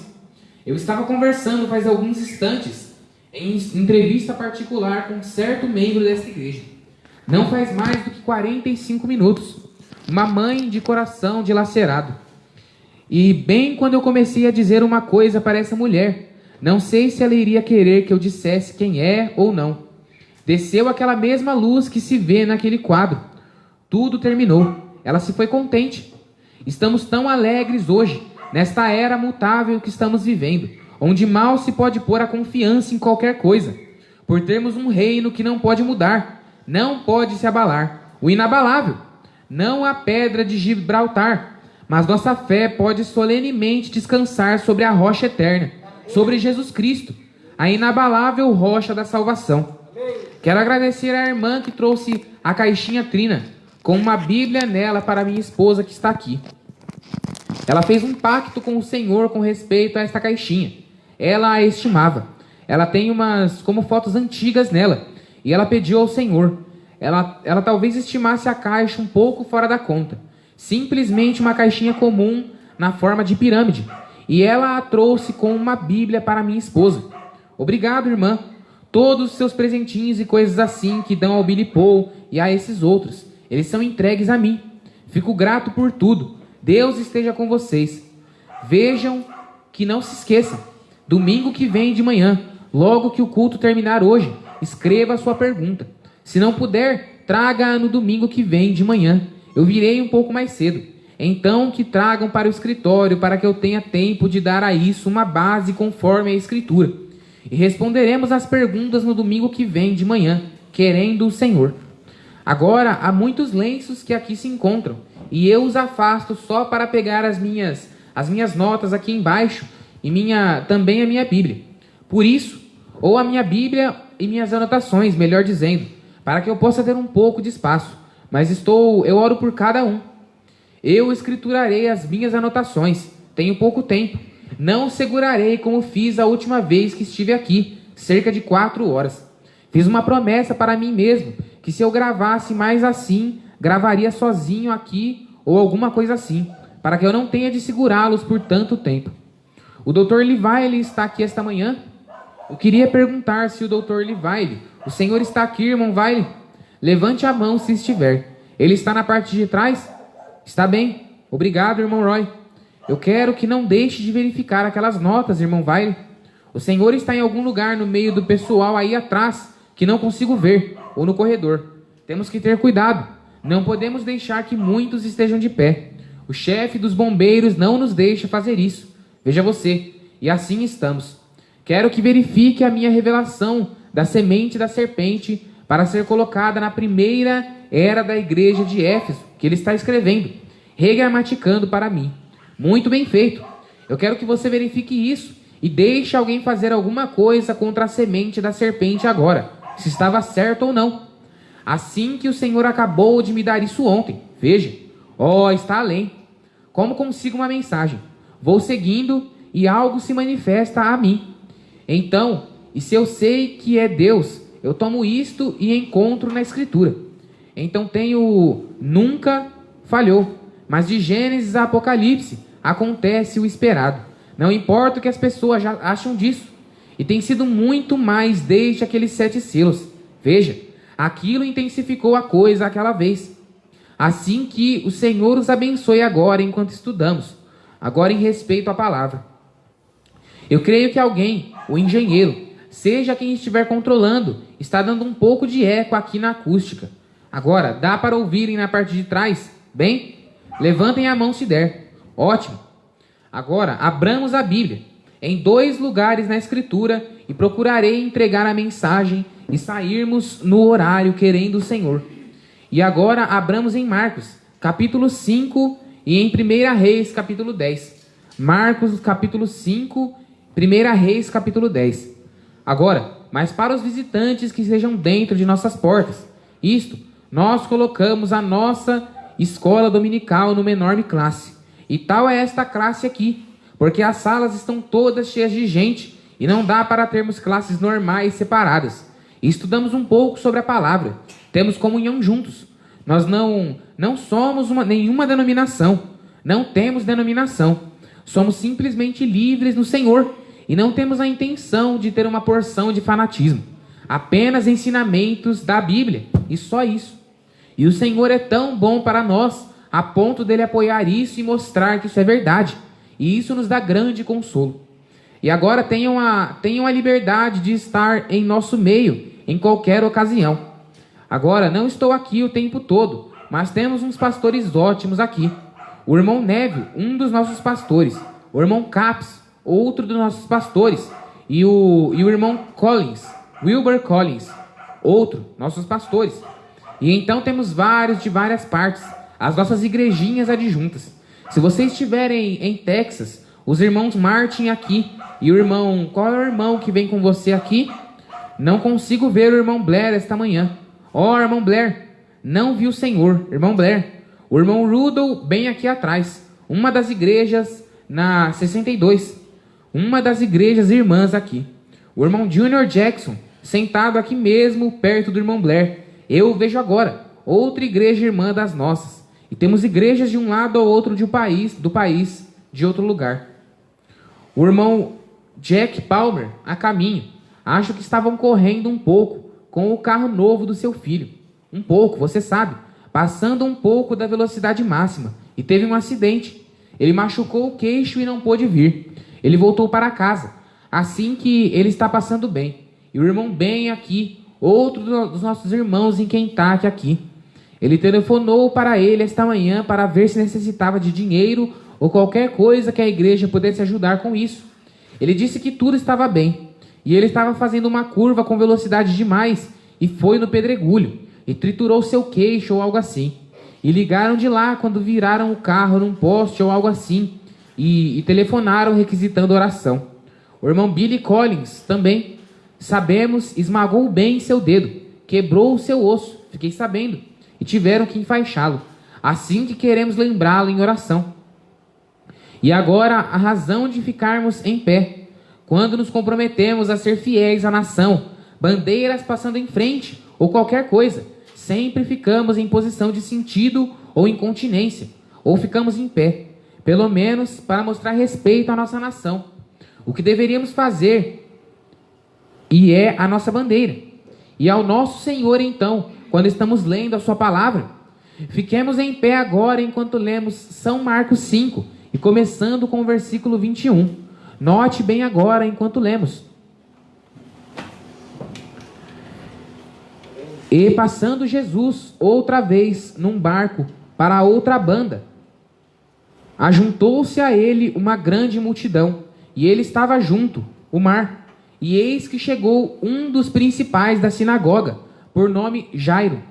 S3: Eu estava conversando faz alguns instantes, em entrevista particular com um certo membro desta igreja. Não faz mais do que 45 minutos. Uma mãe de coração dilacerado. E bem quando eu comecei a dizer uma coisa para essa mulher, não sei se ela iria querer que eu dissesse quem é ou não. Desceu aquela mesma luz que se vê naquele quadro. Tudo terminou. Ela se foi contente. Estamos tão alegres hoje, nesta era mutável que estamos vivendo, onde mal se pode pôr a confiança em qualquer coisa, por termos um reino que não pode mudar, não pode se abalar, o inabalável, não a pedra de Gibraltar, mas nossa fé pode solenemente descansar sobre a rocha eterna, sobre Jesus Cristo, a inabalável rocha da salvação. Quero agradecer à irmã que trouxe a caixinha trina, com uma Bíblia nela para minha esposa que está aqui. Ela fez um pacto com o Senhor com respeito a esta caixinha. Ela a estimava. Ela tem umas como fotos antigas nela, e ela pediu ao Senhor. Ela talvez estimasse a caixa um pouco fora da conta. Simplesmente uma caixinha comum na forma de pirâmide. E ela a trouxe com uma Bíblia para minha esposa. Obrigado, irmã. Todos os seus presentinhos e coisas assim que dão ao Billy Paul e a esses outros, eles são entregues a mim. Fico grato por tudo. Deus esteja com vocês. Vejam que não se esqueçam. Domingo que vem de manhã, logo que o culto terminar hoje, escreva a sua pergunta. Se não puder, traga-a no domingo que vem de manhã. Eu virei um pouco mais cedo. Então que tragam para o escritório para que eu tenha tempo de dar a isso uma base conforme a Escritura. E responderemos as perguntas no domingo que vem de manhã, querendo o Senhor. Agora há muitos lenços que aqui se encontram, e eu os afasto só para pegar as minhas notas aqui embaixo e também a minha Bíblia. Por isso, ou a minha Bíblia e minhas anotações, melhor dizendo, para que eu possa ter um pouco de espaço. Mas eu oro por cada um. Eu escriturarei as minhas anotações. Tenho pouco tempo. Não segurarei como fiz a última vez que estive aqui, cerca de 4 horas. Fiz uma promessa para mim mesmo, que se eu gravasse mais assim, gravaria sozinho aqui ou alguma coisa assim, para que eu não tenha de segurá-los por tanto tempo. O Dr. Levi está aqui esta manhã? Eu queria perguntar se o Dr. Levi, o senhor está aqui, irmão Wiley? Levante a mão se estiver. Ele está na parte de trás? Está bem. Obrigado, irmão Roy. Eu quero que não deixe de verificar aquelas notas, irmão Wiley. O senhor está em algum lugar no meio do pessoal aí atrás, que não consigo ver, ou no corredor. Temos que ter cuidado. Não podemos deixar que muitos estejam de pé. O chefe dos bombeiros não nos deixa fazer isso. Veja você, e assim estamos. Quero que verifique a minha revelação da semente da serpente para ser colocada na primeira era da igreja de Éfeso, que ele está escrevendo, regramaticando para mim. Muito bem feito. Eu quero que você verifique isso e deixe alguém fazer alguma coisa contra a semente da serpente agora, se estava certo ou não. Assim que o Senhor acabou de me dar isso ontem. Veja, está além. Como consigo uma mensagem? Vou seguindo e algo se manifesta a mim. Então, e se eu sei que é Deus, eu tomo isto e encontro na Escritura. Então tenho nunca falhou, mas de Gênesis a Apocalipse acontece o esperado. Não importa o que as pessoas já acham disso. E tem sido muito mais desde aqueles 7 selos. Veja, aquilo intensificou a coisa aquela vez. Assim que o Senhor os abençoe agora enquanto estudamos. Agora em respeito à palavra. Eu creio que alguém, o engenheiro, seja quem estiver controlando, está dando um pouco de eco aqui na acústica. Agora, dá para ouvirem na parte de trás? Bem? Levantem a mão se der. Ótimo. Agora, abramos a Bíblia em 2 lugares na Escritura e procurarei entregar a mensagem e sairmos no horário querendo o Senhor. E agora abramos em Marcos, capítulo 5 e em 1 Reis, capítulo 10. Marcos, capítulo 5, 1 Reis, capítulo 10. Agora, mas para os visitantes que estejam dentro de nossas portas, isto, nós colocamos a nossa escola dominical numa enorme classe. E tal é esta classe aqui, porque as salas estão todas cheias de gente e não dá para termos classes normais separadas. E estudamos um pouco sobre a palavra, temos comunhão juntos. Nós não somos nenhuma denominação, não temos denominação. Somos simplesmente livres no Senhor e não temos a intenção de ter uma porção de fanatismo. Apenas ensinamentos da Bíblia e só isso. E o Senhor é tão bom para nós a ponto dele apoiar isso e mostrar que isso é verdade. E isso nos dá grande consolo. E agora tenham a liberdade de estar em nosso meio em qualquer ocasião. Agora, não estou aqui o tempo todo, mas temos uns pastores ótimos aqui. O irmão Neville, um dos nossos pastores. O irmão Capes, outro dos nossos pastores. E o irmão Collins, Wilbur Collins, outro, nossos pastores. E então temos vários de várias partes, as nossas igrejinhas adjuntas. Se vocês estiverem em Texas, os irmãos Martin aqui, e o irmão, qual é o irmão que vem com você aqui? Não consigo ver o irmão Blair esta manhã. Irmão Blair, não vi o Senhor, irmão Blair. O irmão Rudolph bem aqui atrás, uma das igrejas na 62, uma das igrejas irmãs aqui. O irmão Junior Jackson, sentado aqui mesmo, perto do irmão Blair. Eu o vejo agora, outra igreja irmã das nossas. E temos igrejas de um lado ao outro do país, de outro lugar. O irmão Jack Palmer, a caminho. Acho que estavam correndo um pouco com o carro novo do seu filho. Um pouco, você sabe. Passando um pouco da velocidade máxima. E teve um acidente. Ele machucou o queixo e não pôde vir. Ele voltou para casa. Assim que ele está passando bem. E o irmão Ben aqui, outro dos nossos irmãos em Kentucky aqui. Ele telefonou para ele esta manhã para ver se necessitava de dinheiro ou qualquer coisa que a igreja pudesse ajudar com isso. Ele disse que tudo estava bem. E ele estava fazendo uma curva com velocidade demais e foi no pedregulho e triturou seu queixo ou algo assim. E ligaram de lá quando viraram o carro num poste ou algo assim e telefonaram requisitando oração. O irmão Billy Collins também, sabemos, esmagou bem seu dedo, quebrou o seu osso, fiquei sabendo, e tiveram que enfaixá-lo. Assim que queremos lembrá-lo em oração. E agora a razão de ficarmos em pé, quando nos comprometemos a ser fiéis à nação, bandeiras passando em frente ou qualquer coisa, sempre ficamos em posição de sentido ou incontinência, ou ficamos em pé, pelo menos para mostrar respeito à nossa nação. O que deveríamos fazer, e é a nossa bandeira, e ao nosso Senhor então, quando estamos lendo a sua palavra. Fiquemos em pé agora enquanto lemos São Marcos 5, e começando com o versículo 21. Note bem agora enquanto lemos. E passando Jesus outra vez num barco para a outra banda, ajuntou-se a ele uma grande multidão, e ele estava junto, o mar. E eis que chegou um dos principais da sinagoga, por nome Jairo.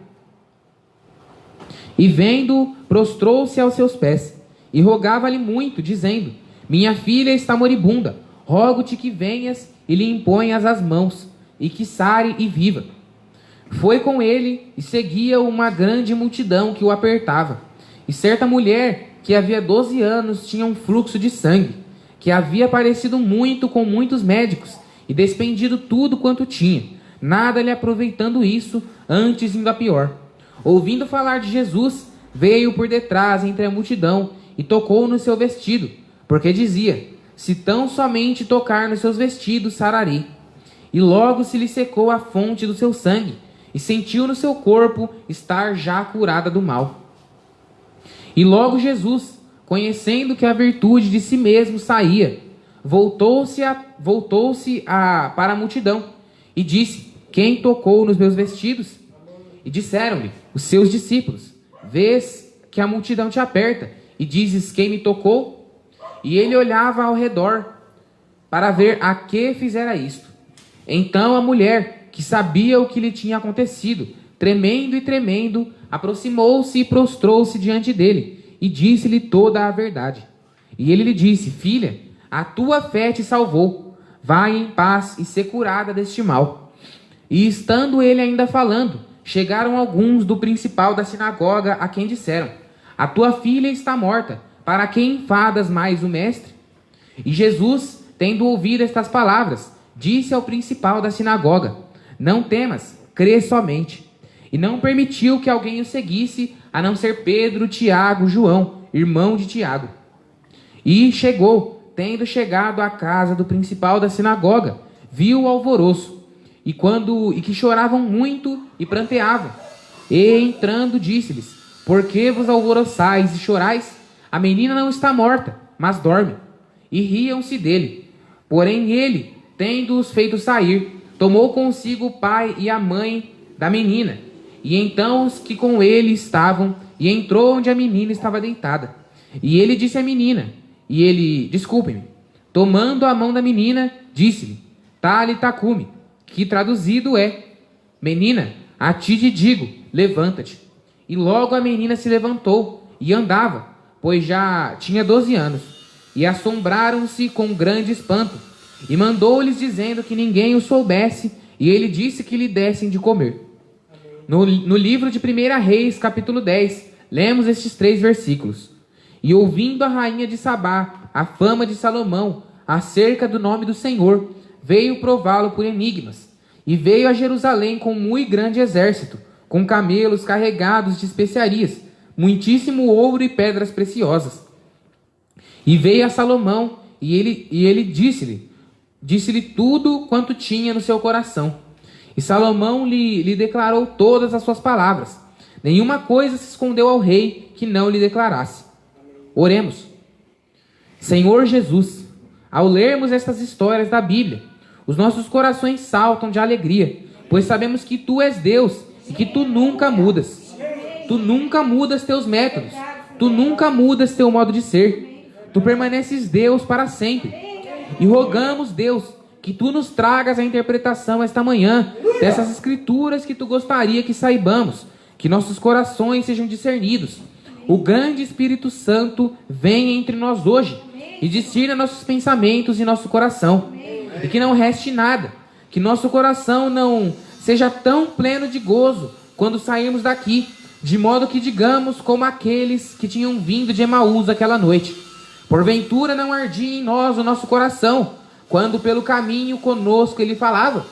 S3: E vendo, prostrou-se aos seus pés, e rogava-lhe muito, dizendo: Minha filha está moribunda, rogo-te que venhas e lhe imponhas as mãos, e que sare e viva. Foi com ele, e seguia uma grande multidão que o apertava. E certa mulher, que havia 12 anos, tinha um fluxo de sangue, que havia padecido muito com muitos médicos, e despendido tudo quanto tinha, nada lhe aproveitando isso, antes indo a pior. Ouvindo falar de Jesus, veio por detrás entre a multidão, e tocou no seu vestido, porque dizia: Se tão somente tocar nos seus vestidos, sararei. E logo se lhe secou a fonte do seu sangue, e sentiu no seu corpo estar já curada do mal. E logo Jesus, conhecendo que a virtude de si mesmo saía, voltou-se para a multidão, e disse: Quem tocou nos meus vestidos? E disseram-lhe os seus discípulos: Vês que a multidão te aperta, e dizes: Quem me tocou? E ele olhava ao redor, para ver a que fizera isto. Então a mulher, que sabia o que lhe tinha acontecido, tremendo, aproximou-se e prostrou-se diante dele, e disse-lhe toda a verdade. E ele lhe disse: Filha, a tua fé te salvou, vai em paz e ser curada deste mal. E estando ele ainda falando, chegaram alguns do principal da sinagoga, a quem disseram: A tua filha está morta, para que enfadas mais o mestre? E Jesus, tendo ouvido estas palavras, disse ao principal da sinagoga: Não temas, crê somente. E não permitiu que alguém o seguisse, a não ser Pedro, Tiago, João, irmão de Tiago. E chegou, tendo chegado à casa do principal da sinagoga, viu o alvoroço, e que choravam muito e pranteavam. E entrando, disse-lhes: Por que vos alvoroçais e chorais? A menina não está morta, mas dorme. E riam-se dele. Porém ele, tendo-os feito sair, tomou consigo o pai e a mãe da menina, e então os que com ele estavam, e entrou onde a menina estava deitada. E ele disse à menina, desculpe-me, tomando a mão da menina, disse-lhe: Talita cumi, que traduzido é: Menina, a ti te digo, levanta-te. E logo a menina se levantou e andava, pois já tinha 12 anos. E assombraram-se com grande espanto. E mandou-lhes dizendo que ninguém o soubesse, e ele disse que lhe dessem de comer. No livro de 1 Reis, capítulo 10, lemos estes 3 versículos. E ouvindo a rainha de Sabá a fama de Salomão acerca do nome do Senhor, veio prová-lo por enigmas. E veio a Jerusalém com muito grande exército, com camelos carregados de especiarias, muitíssimo ouro e pedras preciosas. E veio a Salomão, e ele disse-lhe tudo quanto tinha no seu coração. E Salomão lhe declarou todas as suas palavras. Nenhuma coisa se escondeu ao rei que não lhe declarasse. Oremos. Senhor Jesus, ao lermos estas histórias da Bíblia, os nossos corações saltam de alegria, pois sabemos que Tu és Deus e que Tu nunca mudas. Tu nunca mudas Teus métodos. Tu nunca mudas Teu modo de ser. Tu permaneces Deus para sempre. E rogamos, Deus, que Tu nos tragas a interpretação esta manhã dessas escrituras que Tu gostaria que saibamos, que nossos corações sejam discernidos. O grande Espírito Santo venha entre nós hoje e discirna nossos pensamentos e nosso coração. E que não reste nada, que nosso coração não seja tão pleno de gozo quando sairmos daqui, de modo que digamos como aqueles que tinham vindo de Emaús aquela noite: Porventura não ardia em nós o nosso coração, quando pelo caminho conosco ele falava?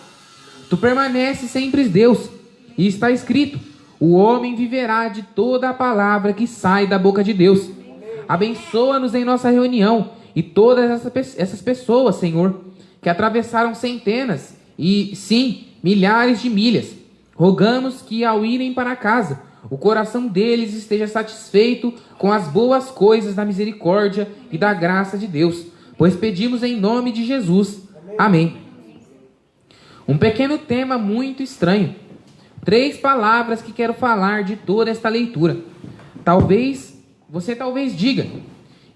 S3: Tu permaneces sempre Deus, e está escrito: o homem viverá de toda a palavra que sai da boca de Deus. Abençoa-nos em nossa reunião, e todas essas pessoas, Senhor, que atravessaram centenas e, sim, milhares de milhas. Rogamos que ao irem para casa, o coração deles esteja satisfeito com as boas coisas da misericórdia e da graça de Deus, pois pedimos em nome de Jesus. Amém. Um pequeno tema muito estranho, 3 palavras que quero falar de toda esta leitura. Você talvez diga,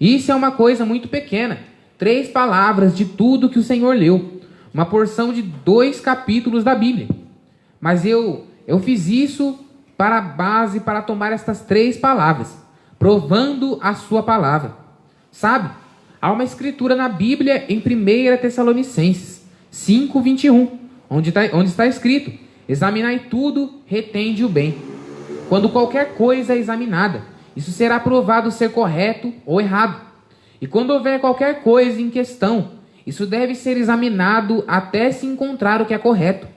S3: isso é uma coisa muito pequena. 3 palavras de tudo que o Senhor leu. Uma porção de 2 capítulos da Bíblia. Mas eu fiz isso para a base, para tomar estas 3 palavras, provando a sua palavra. Sabe, há uma escritura na Bíblia em 1 Tessalonicenses 5:21, onde está escrito: examinai tudo, retende o bem. Quando qualquer coisa é examinada, isso será provado ser correto ou errado. E quando houver qualquer coisa em questão, isso deve ser examinado até se encontrar o que é correto.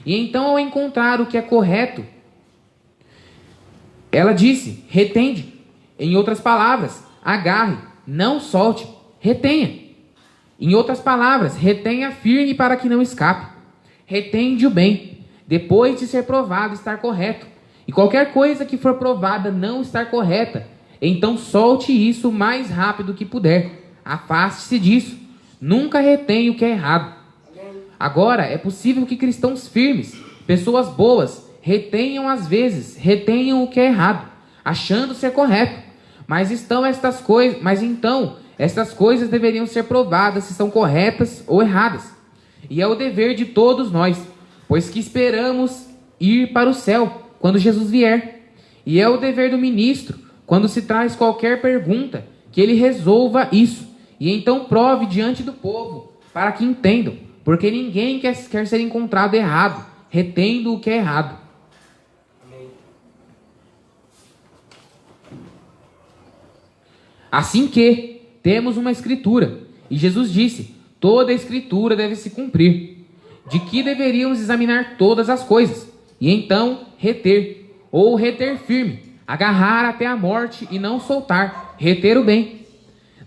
S3: E então, ao encontrar o que é correto, ela disse: retende. Em outras palavras, agarre, não solte, retenha. Em outras palavras, retenha firme para que não escape. Retende o bem, depois de ser provado estar correto. E qualquer coisa que for provada não estar correta, então solte isso o mais rápido que puder. Afaste-se disso. Nunca retenha o que é errado. Agora, é possível que cristãos firmes, pessoas boas, retenham o que é errado, achando ser correto. Mas então estas coisas deveriam ser provadas se são corretas ou erradas. E é o dever de todos nós, pois que esperamos ir para o céu quando Jesus vier. E é o dever do ministro, quando se traz qualquer pergunta, que ele resolva isso, e então prove diante do povo, para que entendam, porque ninguém quer ser encontrado errado, retendo o que é errado. Assim que temos uma escritura, e Jesus disse: toda a escritura deve se cumprir, de que deveríamos examinar todas as coisas, e então reter, ou reter firme, agarrar até a morte e não soltar, reter o bem.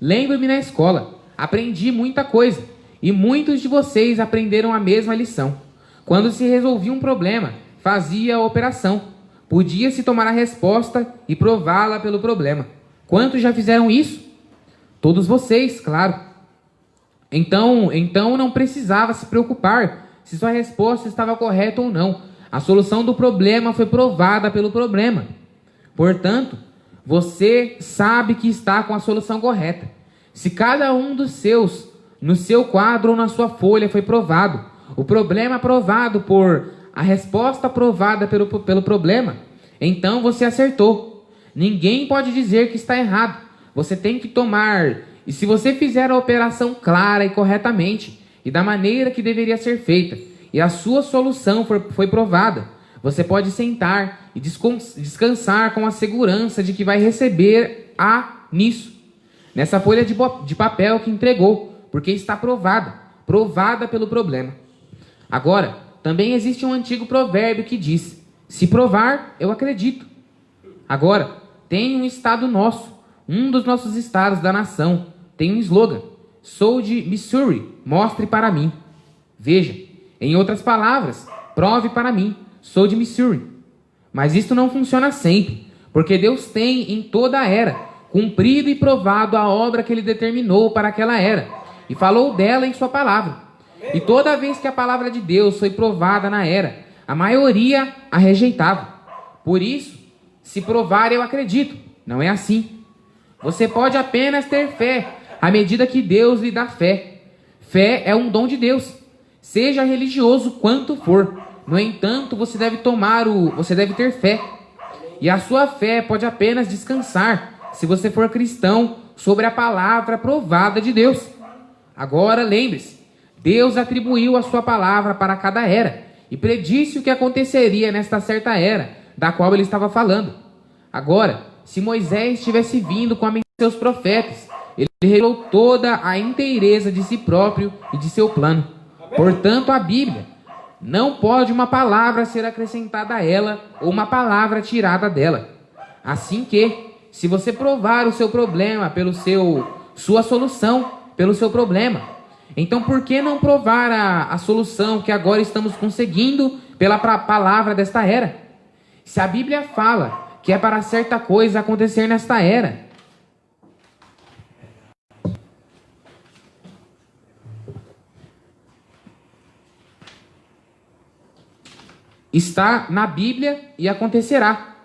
S3: Lembro-me na escola, aprendi muita coisa, e muitos de vocês aprenderam a mesma lição. Quando se resolvia um problema, fazia a operação, podia-se tomar a resposta e prová-la pelo problema. Quantos já fizeram isso? Todos vocês, claro. Então não precisava se preocupar se sua resposta estava correta ou não. A solução do problema foi provada pelo problema. Portanto, você sabe que está com a solução correta. Se cada um dos seus, no seu quadro ou na sua folha, foi provado, o problema provado por a resposta provada pelo problema, então você acertou. Ninguém pode dizer que está errado. Você tem que tomar. E se você fizer a operação clara e corretamente, e da maneira que deveria ser feita, e a sua solução foi provada, você pode sentar e descansar com a segurança de que vai receber nisso, nessa folha de papel que entregou, porque está provada pelo problema. Agora, também existe um antigo provérbio que diz: se provar, eu acredito. Agora, tem um estado nosso, um dos nossos estados da nação, tem um slogan: sou de Missouri, mostre para mim. Veja, em outras palavras, prove para mim, sou de Missouri. Mas isto não funciona sempre, porque Deus tem em toda a era cumprido e provado a obra que Ele determinou para aquela era, e falou dela em sua palavra. E toda vez que a palavra de Deus foi provada na era, a maioria a rejeitava. Por isso, se provar, eu acredito. Não é assim. Você pode apenas ter fé à medida que Deus lhe dá fé. Fé é um dom de Deus, seja religioso quanto for. No entanto, você deve ter fé. E a sua fé pode apenas descansar, se você for cristão, sobre a palavra provada de Deus. Agora, lembre-se, Deus atribuiu a sua palavra para cada era e predisse o que aconteceria nesta certa era, da qual ele estava falando. Agora, se Moisés tivesse vindo com a mente de seus profetas, ele revelou toda a inteireza de si próprio e de seu plano. Portanto, a Bíblia não pode uma palavra ser acrescentada a ela ou uma palavra tirada dela. Assim que, se você provar o seu problema sua solução pelo seu problema, então por que não provar a solução que agora estamos conseguindo pela palavra desta era? Se a Bíblia fala que é para certa coisa acontecer nesta era, está na Bíblia e acontecerá.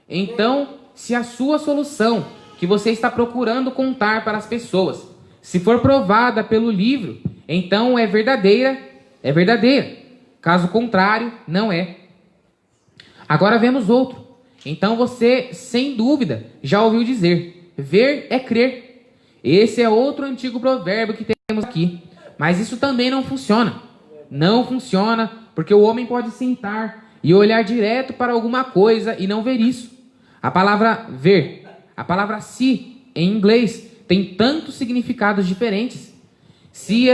S3: Então, se a sua solução que você está procurando contar para as pessoas, se for provada pelo livro, então é verdadeira, é verdadeira. Caso contrário, não é. Agora vemos outro. Então você, sem dúvida, já ouviu dizer: ver é crer. Esse é outro antigo provérbio que temos aqui. Mas isso também não funciona. Não funciona, porque o homem pode sentar e olhar direto para alguma coisa e não ver isso. A palavra ver, a palavra see, em inglês, tem tantos significados diferentes. See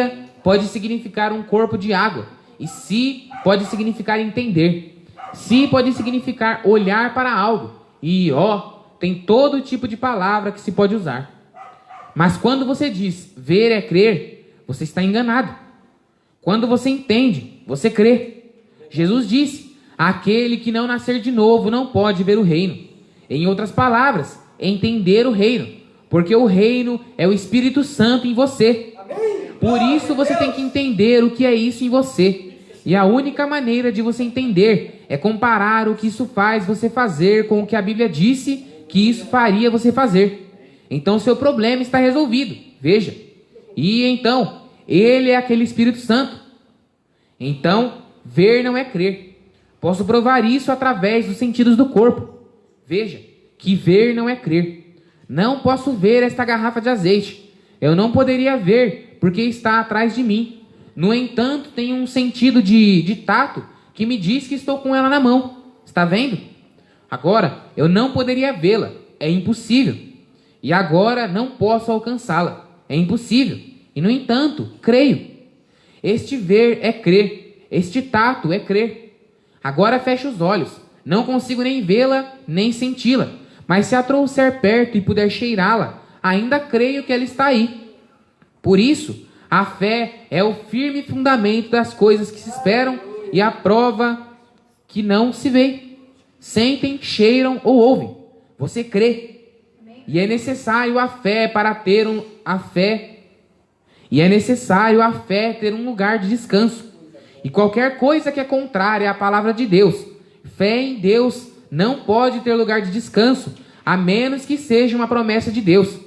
S3: pode significar um corpo de água, e see pode significar entender. See pode significar olhar para algo, e tem todo tipo de palavra que se pode usar. Mas quando você diz ver é crer, você está enganado. Quando você entende, você crê. Jesus disse: aquele que não nascer de novo não pode ver o reino. Em outras palavras, entender o reino, porque o reino é o Espírito Santo em você. Por isso você tem que entender o que é isso em você. E a única maneira de você entender é comparar o que isso faz você fazer com o que a Bíblia disse que isso faria você fazer. Então seu problema está resolvido. Veja. E então, ele é aquele Espírito Santo. Então, ver não é crer. Posso provar isso através dos sentidos do corpo. Veja, que ver não é crer. Não posso ver esta garrafa de azeite. Eu não poderia ver, porque está atrás de mim. No entanto, tem um sentido de tato que me diz que estou com ela na mão. Está vendo? Agora, eu não poderia vê-la. É impossível. E agora não posso alcançá-la. É impossível. E, no entanto, creio. Este ver é crer. Este tato é crer. Agora fecho os olhos. Não consigo nem vê-la, nem senti-la. Mas se a trouxer perto e puder cheirá-la, ainda creio que ela está aí. Por isso, a fé é o firme fundamento das coisas que se esperam e a prova que não se vê. Sentem, cheiram ou ouvem. Você crê. E é necessário a fé para ter ter um lugar de descanso. E qualquer coisa que é contrária à palavra de Deus, fé em Deus, não pode ter lugar de descanso, a menos que seja uma promessa de Deus.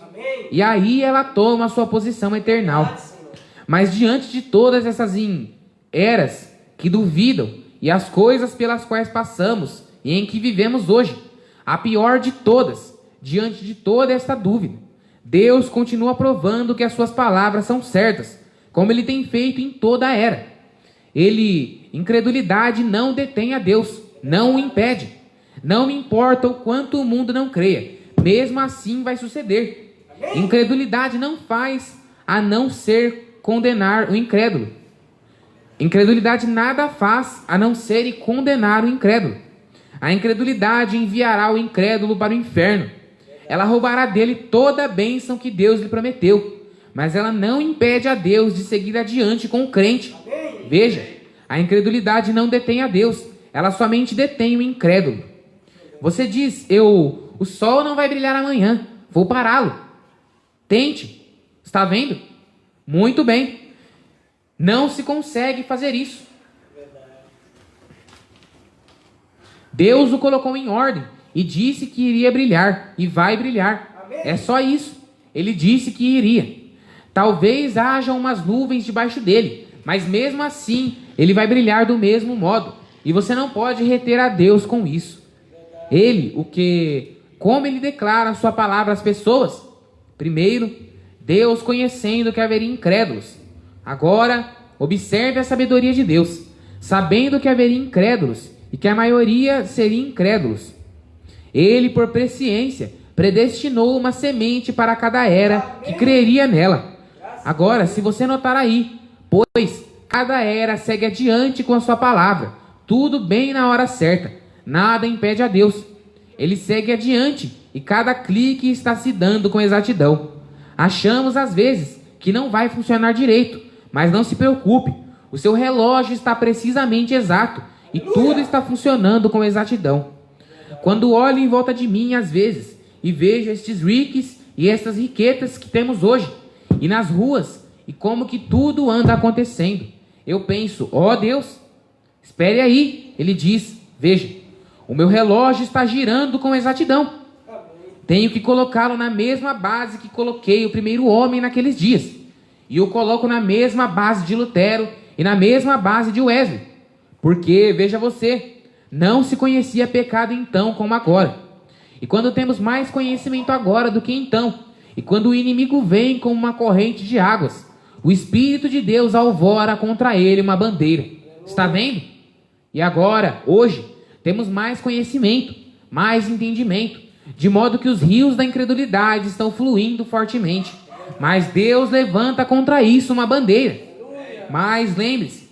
S3: E aí ela toma a sua posição eternal. Mas diante de todas essas eras que duvidam e as coisas pelas quais passamos e em que vivemos hoje, a pior de todas, diante de toda esta dúvida, Deus continua provando que as suas palavras são certas, como ele tem feito em toda a era. Incredulidade não detém a Deus, não o impede. Não me importa o quanto o mundo não creia, mesmo assim vai suceder. Incredulidade não faz a não ser condenar o incrédulo. Incredulidade nada faz a não ser e condenar o incrédulo. A incredulidade enviará o incrédulo para o inferno. Ela roubará dele toda a bênção que Deus lhe prometeu, mas ela não impede a Deus de seguir adiante com o crente. Veja, a incredulidade não detém a Deus, ela somente detém o incrédulo. Você diz: o sol não vai brilhar amanhã, vou pará-lo. Tente. Está vendo? Muito bem. Não se consegue fazer isso. Deus o colocou em ordem e disse que iria brilhar e vai brilhar. É só isso. Ele disse que iria. Talvez haja umas nuvens debaixo dele, mas mesmo assim ele vai brilhar do mesmo modo. E você não pode reter a Deus com isso. Como ele declara a sua palavra às pessoas? Primeiro, Deus conhecendo que haveria incrédulos. Agora, observe a sabedoria de Deus, sabendo que haveria incrédulos e que a maioria seria incrédulos. Ele, por presciência, predestinou uma semente para cada era que creria nela. Agora, se você notar aí, pois cada era segue adiante com a sua palavra, tudo bem na hora certa, nada impede a Deus. Ele segue adiante e cada clique está se dando com exatidão. Achamos às vezes que não vai funcionar direito, mas não se preocupe, o seu relógio está precisamente exato e tudo está funcionando com exatidão. Quando olho em volta de mim às vezes e vejo estes ricos e essas riquezas que temos hoje e nas ruas e como que tudo anda acontecendo, eu penso: ó Deus, Espere aí, ele diz, veja, o meu relógio está girando com exatidão. Tenho que colocá-lo na mesma base que coloquei o primeiro homem naqueles dias. E o coloco na mesma base de Lutero e na mesma base de Wesley. Porque, veja você, não se conhecia pecado então como agora. E quando temos mais conhecimento agora do que então, e quando o inimigo vem como uma corrente de águas, o Espírito de Deus alvora contra ele uma bandeira. Está vendo? E agora, hoje, temos mais conhecimento, mais entendimento, de modo que os rios da incredulidade estão fluindo fortemente. Mas Deus levanta contra isso uma bandeira. Mas lembre-se,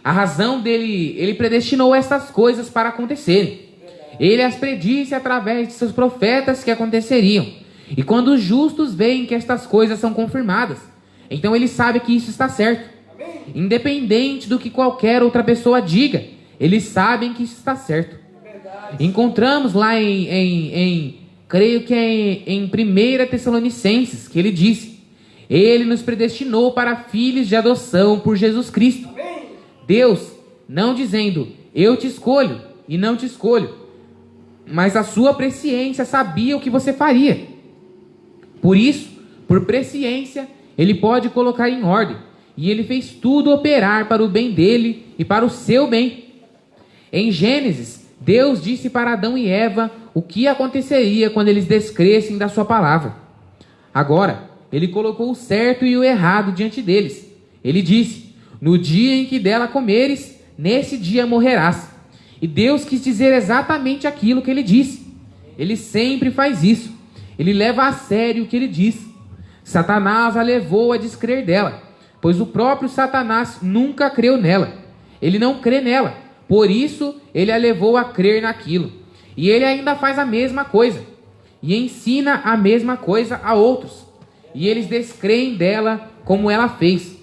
S3: a razão dele, ele predestinou estas coisas para acontecerem. Ele as predisse através de seus profetas que aconteceriam. E quando os justos veem que estas coisas são confirmadas, então ele sabe que isso está certo. Independente do que qualquer outra pessoa diga, eles sabem que isso está certo. Encontramos lá creio que é em 1 Tessalonicenses, que ele disse: ele nos predestinou para filhos de adoção por Jesus Cristo. Deus, não dizendo, eu te escolho e não te escolho, mas a sua presciência sabia o que você faria. Por isso, por presciência, ele pode colocar em ordem, e ele fez tudo operar para o bem dele e para o seu bem. Em Gênesis, Deus disse para Adão e Eva o que aconteceria quando eles descressem da sua palavra. Agora, ele colocou o certo e o errado diante deles. Ele disse: no dia em que dela comeres, nesse dia morrerás. E Deus quis dizer exatamente aquilo que ele disse. Ele sempre faz isso. Ele leva a sério o que ele diz. Satanás a levou a descrer dela, pois o próprio Satanás nunca creu nela. Ele não crê nela, por isso ele a levou a crer naquilo. E ele ainda faz a mesma coisa, e ensina a mesma coisa a outros. E eles descreem dela como ela fez.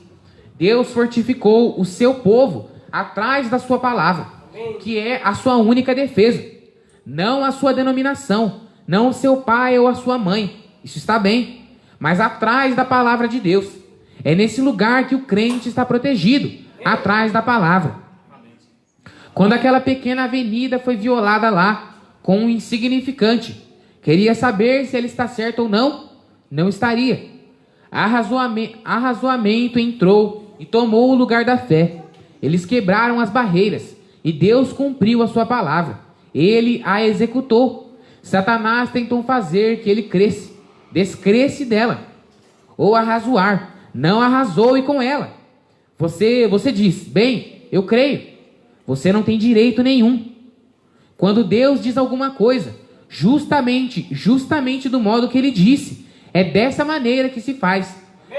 S3: Deus fortificou o seu povo atrás da sua palavra, que é a sua única defesa. Não a sua denominação, não o seu pai ou a sua mãe. Isso está bem, mas atrás da palavra de Deus. É nesse lugar que o crente está protegido, atrás da palavra. Quando aquela pequena avenida foi violada lá, com um insignificante, queria saber se ele está certo ou não? Não estaria. Arrazoamento entrou e tomou o lugar da fé. Eles quebraram as barreiras, e Deus cumpriu a sua palavra. Ele a executou. Satanás tentou fazer que ele descresse dela, ou arrazoar. Não arrazoe com ela. Você diz, bem, eu creio. Você não tem direito nenhum. Quando Deus diz alguma coisa, justamente do modo que ele disse, é dessa maneira que se faz.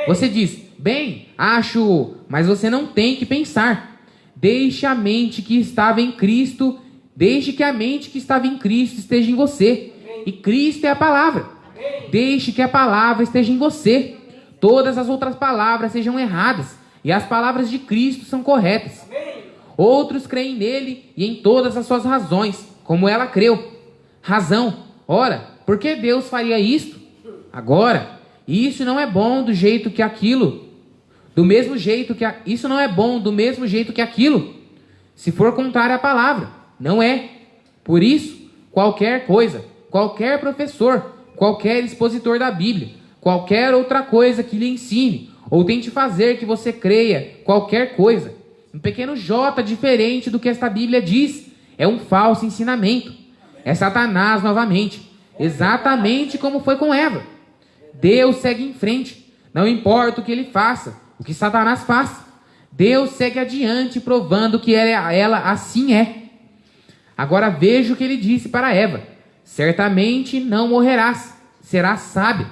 S3: Você diz, bem, acho, mas você não tem que pensar. Deixe que a mente que estava em Cristo esteja em você. E Cristo é a palavra. Deixe que a palavra esteja em você. Todas as outras palavras sejam erradas, e as palavras de Cristo são corretas. Outros creem nele e em todas as suas razões, como ela creu. Razão. Ora, por que Deus faria isto? Agora, isso não é bom do jeito que aquilo. Isso não é bom do mesmo jeito que aquilo. Se for contrário à palavra, não é. Por isso, qualquer coisa, qualquer professor, qualquer expositor da Bíblia, qualquer outra coisa que lhe ensine, ou tente fazer que você creia qualquer coisa, um pequeno J diferente do que esta Bíblia diz, é um falso ensinamento. É Satanás novamente, exatamente como foi com Eva. Deus segue em frente, não importa o que ele faça, o que Satanás faça. Deus segue adiante, provando que ela assim é. Agora veja o que ele disse para Eva: certamente não morrerás, serás sábia.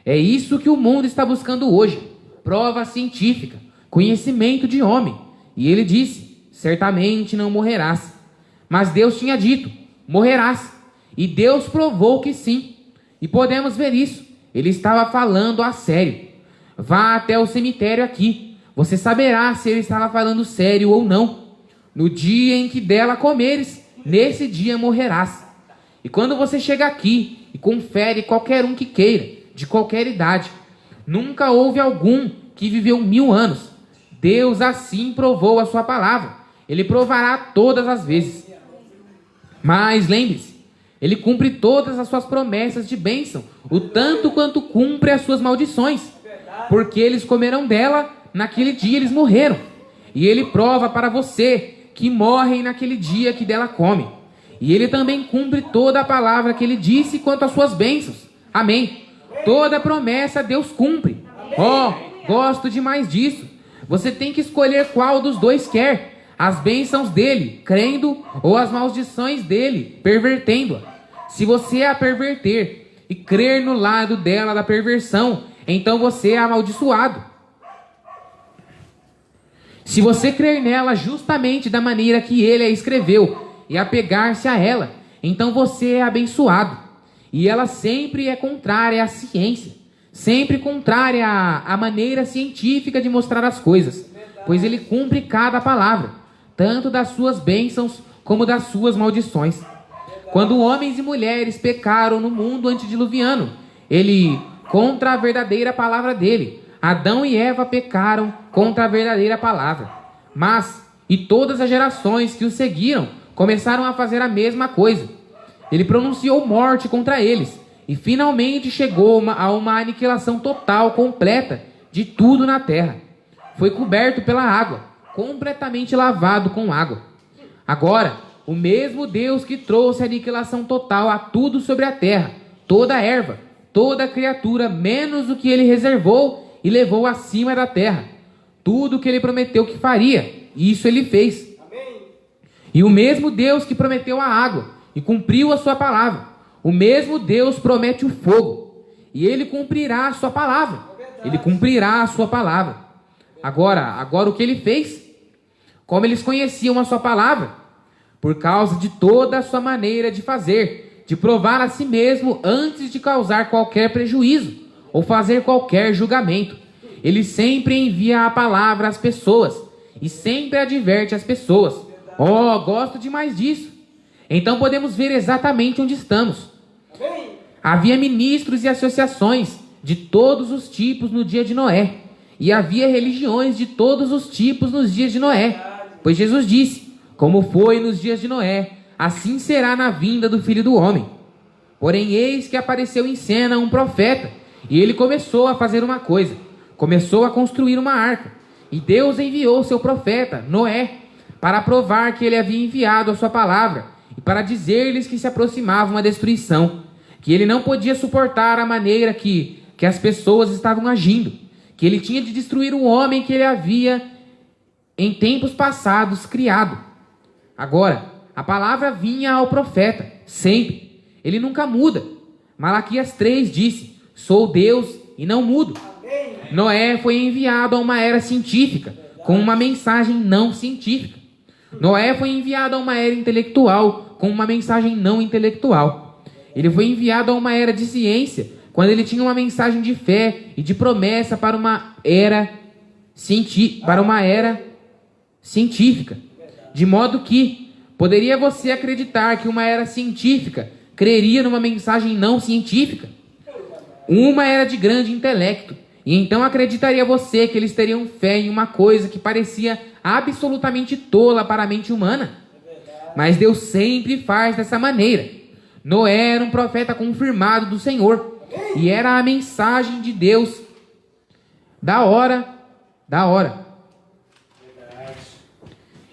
S3: É isso que o mundo está buscando hoje, prova científica, conhecimento de homem. E ele disse, certamente não morrerás. Mas Deus tinha dito, morrerás. E Deus provou que sim. E podemos ver isso. Ele estava falando a sério. Vá até o cemitério aqui. Você saberá se ele estava falando sério ou não. No dia em que dela comeres, nesse dia morrerás. E quando você chega aqui e confere qualquer um que queira, de qualquer idade, nunca houve algum que viveu 1000 anos. Deus assim provou a sua palavra. Ele provará todas as vezes. Mas lembre-se, ele cumpre todas as suas promessas de bênção, o tanto quanto cumpre as suas maldições. Porque eles comerão dela, naquele dia eles morreram. E ele prova para você que morrem naquele dia que dela come. E ele também cumpre toda a palavra que ele disse quanto às suas bênçãos. Amém. Toda promessa Deus cumpre. Gosto demais disso. Você tem que escolher qual dos dois quer. As bênçãos dele, crendo, ou as maldições dele, pervertendo-a. Se você a perverter e crer no lado dela da perversão, então você é amaldiçoado. Se você crer nela justamente da maneira que ele a escreveu e apegar-se a ela, então você é abençoado. E ela sempre é contrária à ciência, sempre contrária à maneira científica de mostrar as coisas, pois ele cumpre cada palavra, tanto das suas bênçãos como das suas maldições. Quando homens e mulheres pecaram no mundo antediluviano, ele, contra a verdadeira palavra dele, Adão e Eva pecaram contra a verdadeira palavra. Mas, e todas as gerações que o seguiram, começaram a fazer a mesma coisa. Ele pronunciou morte contra eles, e finalmente chegou a uma aniquilação total, completa, de tudo na terra. Foi coberto pela água, completamente lavado com água. Agora, o mesmo Deus que trouxe a aniquilação total a tudo sobre a terra, toda a erva, toda a criatura, menos o que ele reservou e levou acima da terra. Tudo o que ele prometeu que faria, isso ele fez. Amém. E o mesmo Deus que prometeu a água e cumpriu a sua palavra, o mesmo Deus promete o fogo, e ele cumprirá a sua palavra. Ele cumprirá a sua palavra. Agora o que ele fez? Como eles conheciam a sua palavra? Por causa de toda a sua maneira de fazer, de provar a si mesmo antes de causar qualquer prejuízo ou fazer qualquer julgamento. Ele sempre envia a palavra às pessoas e sempre adverte as pessoas. Gosto demais disso. Então podemos ver exatamente onde estamos. Havia ministros e associações de todos os tipos no dia de Noé, e havia religiões de todos os tipos nos dias de Noé, pois Jesus disse: como foi nos dias de Noé, assim será na vinda do Filho do Homem. Porém, eis que apareceu em cena um profeta, e ele começou a fazer uma coisa. Começou a construir uma arca. E Deus enviou seu profeta, Noé, para provar que ele havia enviado a sua palavra, e para dizer-lhes que se aproximava uma destruição, que ele não podia suportar a maneira que as pessoas estavam agindo, que ele tinha de destruir o homem que ele havia, em tempos passados, criado. Agora, a palavra vinha ao profeta, sempre. Ele nunca muda. Malaquias 3 disse: sou Deus e não mudo. Amém. Noé foi enviado a uma era científica, com uma mensagem não científica. Noé foi enviado a uma era intelectual, com uma mensagem não intelectual. Ele foi enviado a uma era de ciência, quando ele tinha uma mensagem de fé e de promessa para uma era científica. De modo que poderia você acreditar que uma era científica creria numa mensagem não científica? Uma era de grande intelecto, e então acreditaria você que eles teriam fé em uma coisa que parecia absolutamente tola para a mente humana? Mas Deus sempre faz dessa maneira. Noé era um profeta confirmado do Senhor, e era a mensagem de Deus da hora.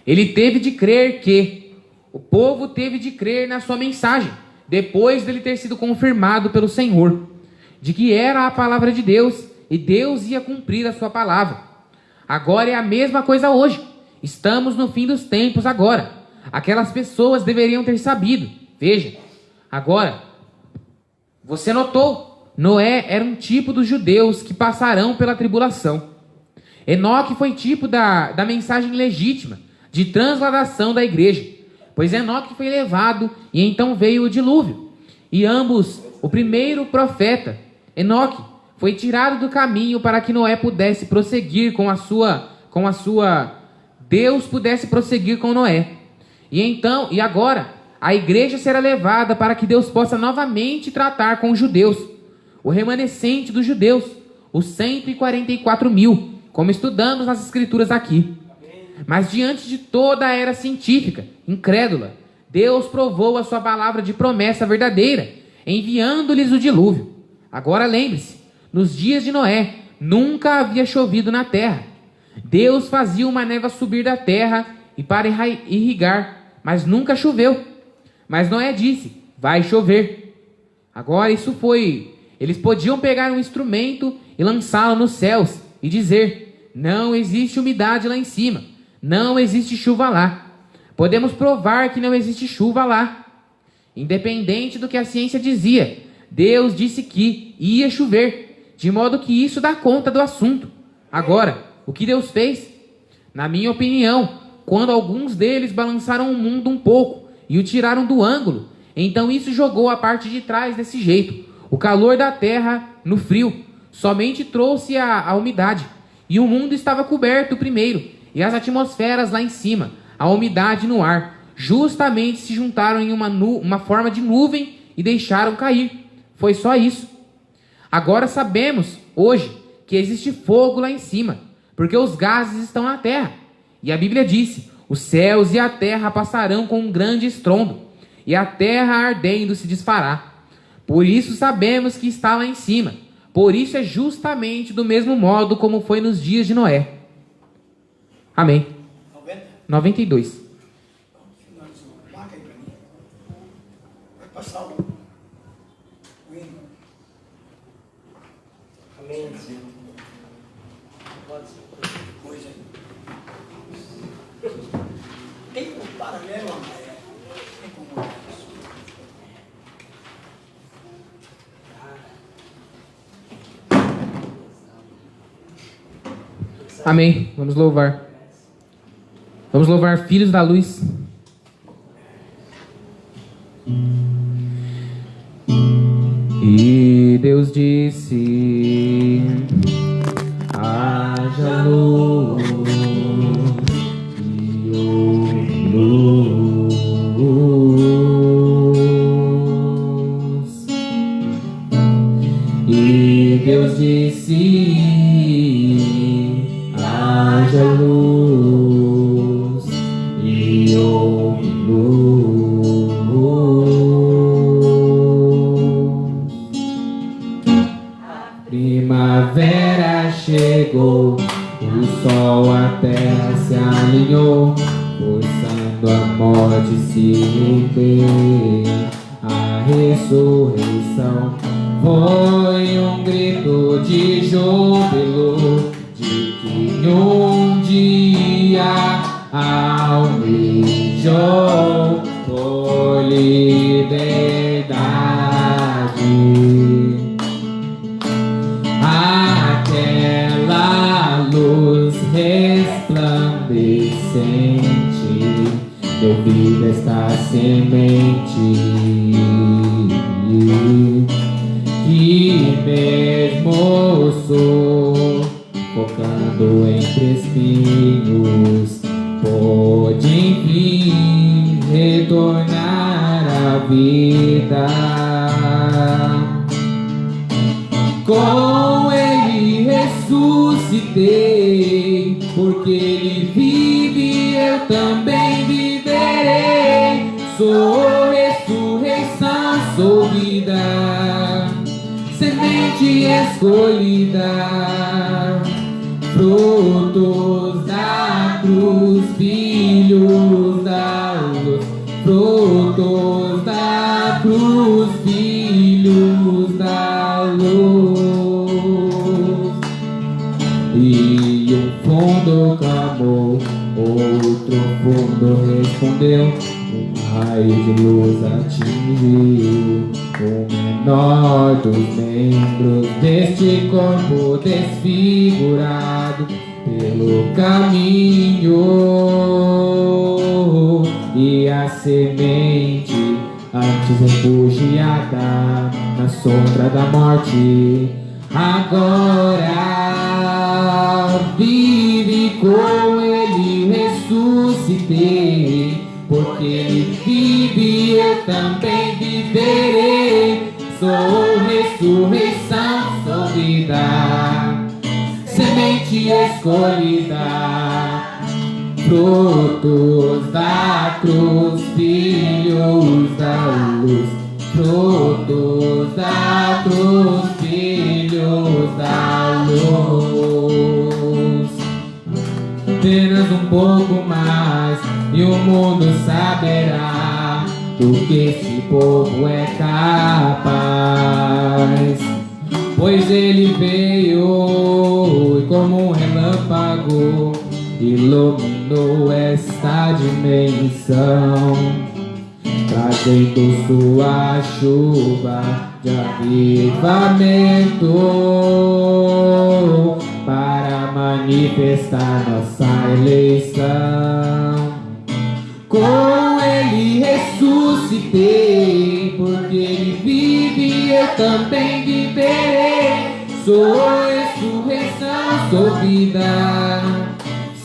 S3: Ele teve de crer o povo teve de crer na sua mensagem, depois dele ter sido confirmado pelo Senhor, de que era a palavra de Deus, e Deus ia cumprir a sua palavra. Agora é a mesma coisa hoje. Estamos no fim dos tempos agora. Aquelas pessoas deveriam ter sabido. Veja, agora, você notou, Noé era um tipo dos judeus que passarão pela tribulação. Enoque foi tipo da mensagem legítima, de transladação da igreja, pois Enoque foi levado e então veio o dilúvio. E ambos, o primeiro profeta, Enoque, foi tirado do caminho para que Noé pudesse prosseguir Deus pudesse prosseguir com Noé. E agora, a igreja será levada para que Deus possa novamente tratar com os judeus, o remanescente dos judeus, os 144 mil, como estudamos nas escrituras aqui. Mas diante de toda a era científica, incrédula, Deus provou a sua palavra de promessa verdadeira, enviando-lhes o dilúvio. Agora lembre-se, nos dias de Noé, nunca havia chovido na terra. Deus fazia uma névoa subir da terra e para irrigar, mas nunca choveu. Mas Noé disse, vai chover. Agora eles podiam pegar um instrumento e lançá-lo nos céus e dizer, não existe umidade lá em cima, não existe chuva lá. Podemos provar que não existe chuva lá. Independente do que a ciência dizia, Deus disse que ia chover, de modo que isso dá conta do assunto. Agora, o que Deus fez? Na minha opinião, quando alguns deles balançaram o mundo um pouco e o tiraram do ângulo, então isso jogou a parte de trás desse jeito. O calor da terra no frio somente trouxe a umidade, e o mundo estava coberto primeiro, e as atmosferas lá em cima, a umidade no ar, justamente se juntaram em uma forma de nuvem e deixaram cair. Foi só isso. Agora sabemos, hoje, que existe fogo lá em cima, porque os gases estão na terra. E a Bíblia disse, os céus e a terra passarão com um grande estrondo, e a terra ardendo se desfará. Por isso sabemos que está lá em cima. Por isso é justamente do mesmo modo como foi nos dias de Noé. Amém. 92.
S2: Marca aí para mim. Vai passar o hino. Amém, Senhor. Pode ser coisa aí. Tem como paralelo, André? Tem como isso?
S3: Amém. Vamos louvar. Vamos louvar filhos da luz. E Deus disse, haja luz, e houve luz. E Deus disse, haja luz, e houve luz. Primavera chegou, o sol a terra se alinhou, forçando a morte se render. A ressurreição foi um grito de júbilo, de que um dia almejou por liberdade. Aquela luz resplandecente deu vida a esta semente, que mesmo focando entre espinhos, pôde enfim retornar à vida. Com ele ressuscitei, porque ele vive, eu também viverei. Sou ressurreição, sou vida, semente escolhida, frutos da cruz, filhos da luz, frutos da cruz, filhos da luz. E um fundo clamou, outro fundo respondeu, um raio de luz atingiu o menor dos membros deste corpo desfigurado pelo caminho. E a semente, antes refugiada na sombra da morte, agora vive. Com ele ressuscitei, porque ele vive, eu também viverei. Sou ressurreição, sou vida, semente escolhida, frutos da cruz, filhos da luz, frutos da cruz, filhos da luz. Apenas um pouco mais e o mundo saberá do que esse povo é capaz. Pois ele veio e como um relâmpago iluminou esta dimensão, trazendo sua chuva de avivamento para manifestar nossa eleição. Com ele ressuscitei, porque ele vive, eu também viverei. Sou ressurreição, sou vida,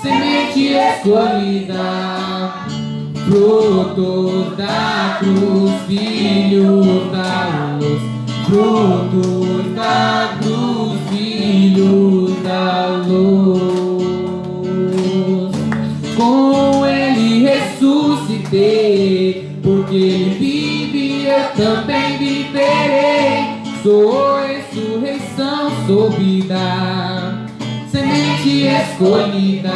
S3: semente escolhida, frutos da cruz, filhos da luz, frutos da cruz, filhos da luz. Com ele ressuscitei, porque ele vive, eu também viverei. Sou ressurreição, sou vida, semente escolhida,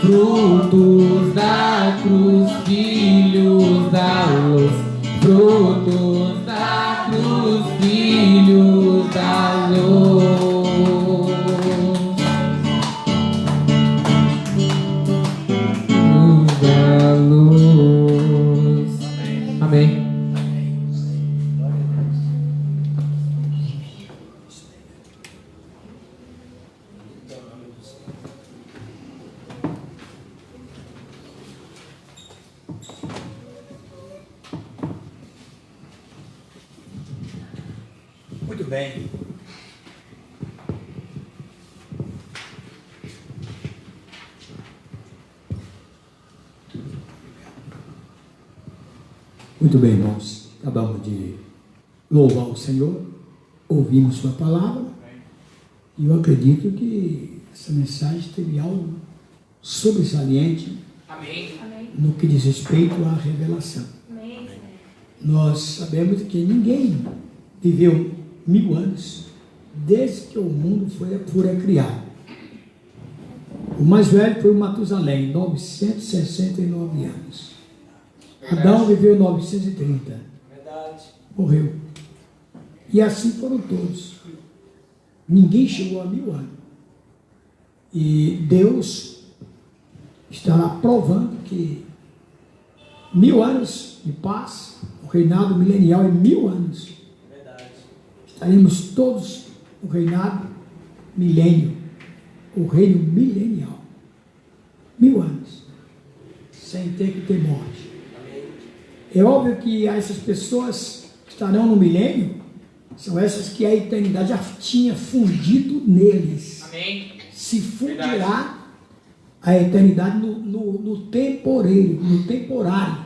S3: frutos da cruz, filhos da luz, frutos da cruz, filhos da luz. Da luz. Amém.
S1: Muito bem. Muito bem, irmãos. Acabamos de louvar o Senhor, ouvimos sua palavra, e eu acredito que essa mensagem teve algo sobresaliente.
S3: Amém.
S1: No que diz respeito à revelação.
S4: Amém.
S1: Nós sabemos que ninguém viveu 1000 anos desde que o mundo foi criado. O mais velho foi o Matusalém, 969 anos. Adão viveu 930.
S2: Verdade.
S1: Morreu. E assim foram todos. Ninguém chegou a 1000 anos. E Deus estará provando que 1000 anos de paz, o reinado milenial é 1000 anos.
S2: Verdade.
S1: Estaremos todos no reinado milênio, o reino milenial. 1000 anos, sem ter que ter morte. É óbvio que essas pessoas que estarão no milênio são essas que a eternidade já tinha fundido neles.
S3: Amém.
S1: Se fundirá a eternidade no temporeiro, no temporário.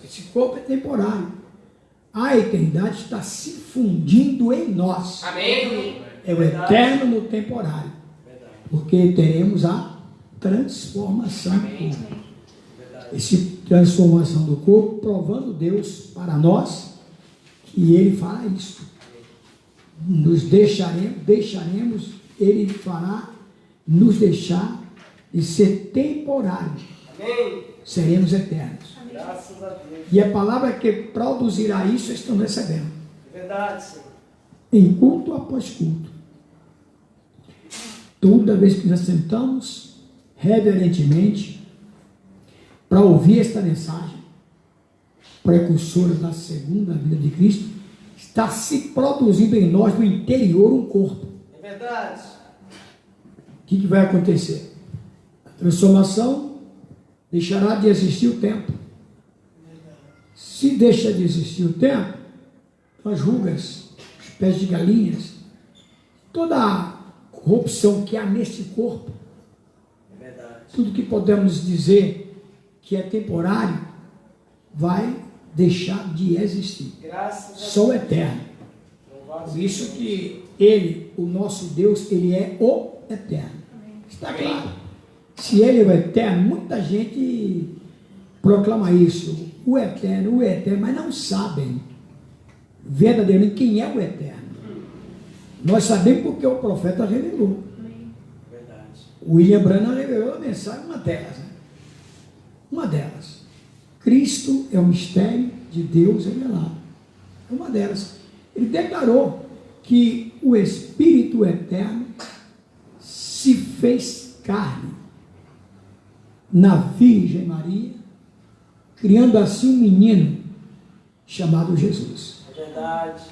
S1: Esse corpo é temporário. A eternidade está se fundindo em nós.
S3: Amém.
S1: É o eterno no temporário. Porque teremos a transformação do corpo. Essa transformação do corpo, provando Deus para nós que Ele fará isso. Nos deixaremos, Ele fará nos deixar de ser temporário.
S2: Amém.
S1: Seremos eternos.
S2: Graças a Deus.
S1: E a palavra que produzirá isso estamos recebendo.
S2: Verdade, Senhor.
S1: Em culto após culto. Toda vez que nós sentamos reverentemente para ouvir esta mensagem, precursora da segunda vida de Cristo, está se produzindo em nós, no interior, um corpo.
S2: É verdade.
S1: O que vai acontecer? A transformação deixará de existir o tempo. Se deixa de existir o tempo, as rugas, os pés de galinhas, toda a corrupção que há nesse corpo,
S2: É verdade.
S1: tudo que podemos dizer que é temporário, vai deixar de existir.
S2: Graças a Deus.
S1: Só o eterno.
S2: Louvado
S1: Por isso que Ele, o nosso Deus, Ele é o
S2: eterno. Está claro. Se ele é o eterno, muita gente proclama isso, o eterno, mas não sabem verdadeiramente quem é o eterno. Nós sabemos porque o profeta revelou.
S4: Verdade.
S2: O William Branham revelou a mensagem, uma delas. Né? Uma delas. Cristo é o mistério de Deus revelado. É uma delas. Ele declarou que o Espírito Eterno se fez carne na Virgem Maria, criando assim um menino chamado Jesus.
S4: É verdade.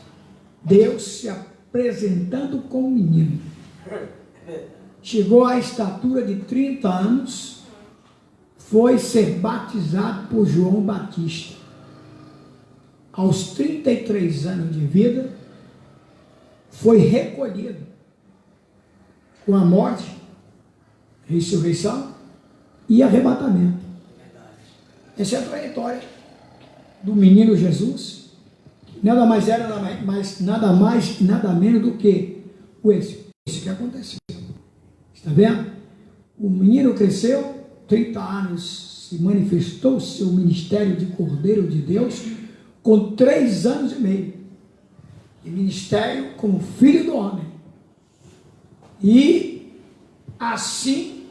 S2: Deus se apresentando como um menino. Chegou à estatura de 30 anos, foi ser batizado por João Batista. Aos 33 anos de vida, foi recolhido com a morte, ressurreição e arrebatamento. Essa é a trajetória do menino Jesus, que nada mais era, nada menos do que o Espírito. Isso que aconteceu. Está vendo? O menino cresceu, 30 anos, se manifestou o seu ministério de Cordeiro de Deus, com 3 anos e meio, de ministério como filho do homem. E assim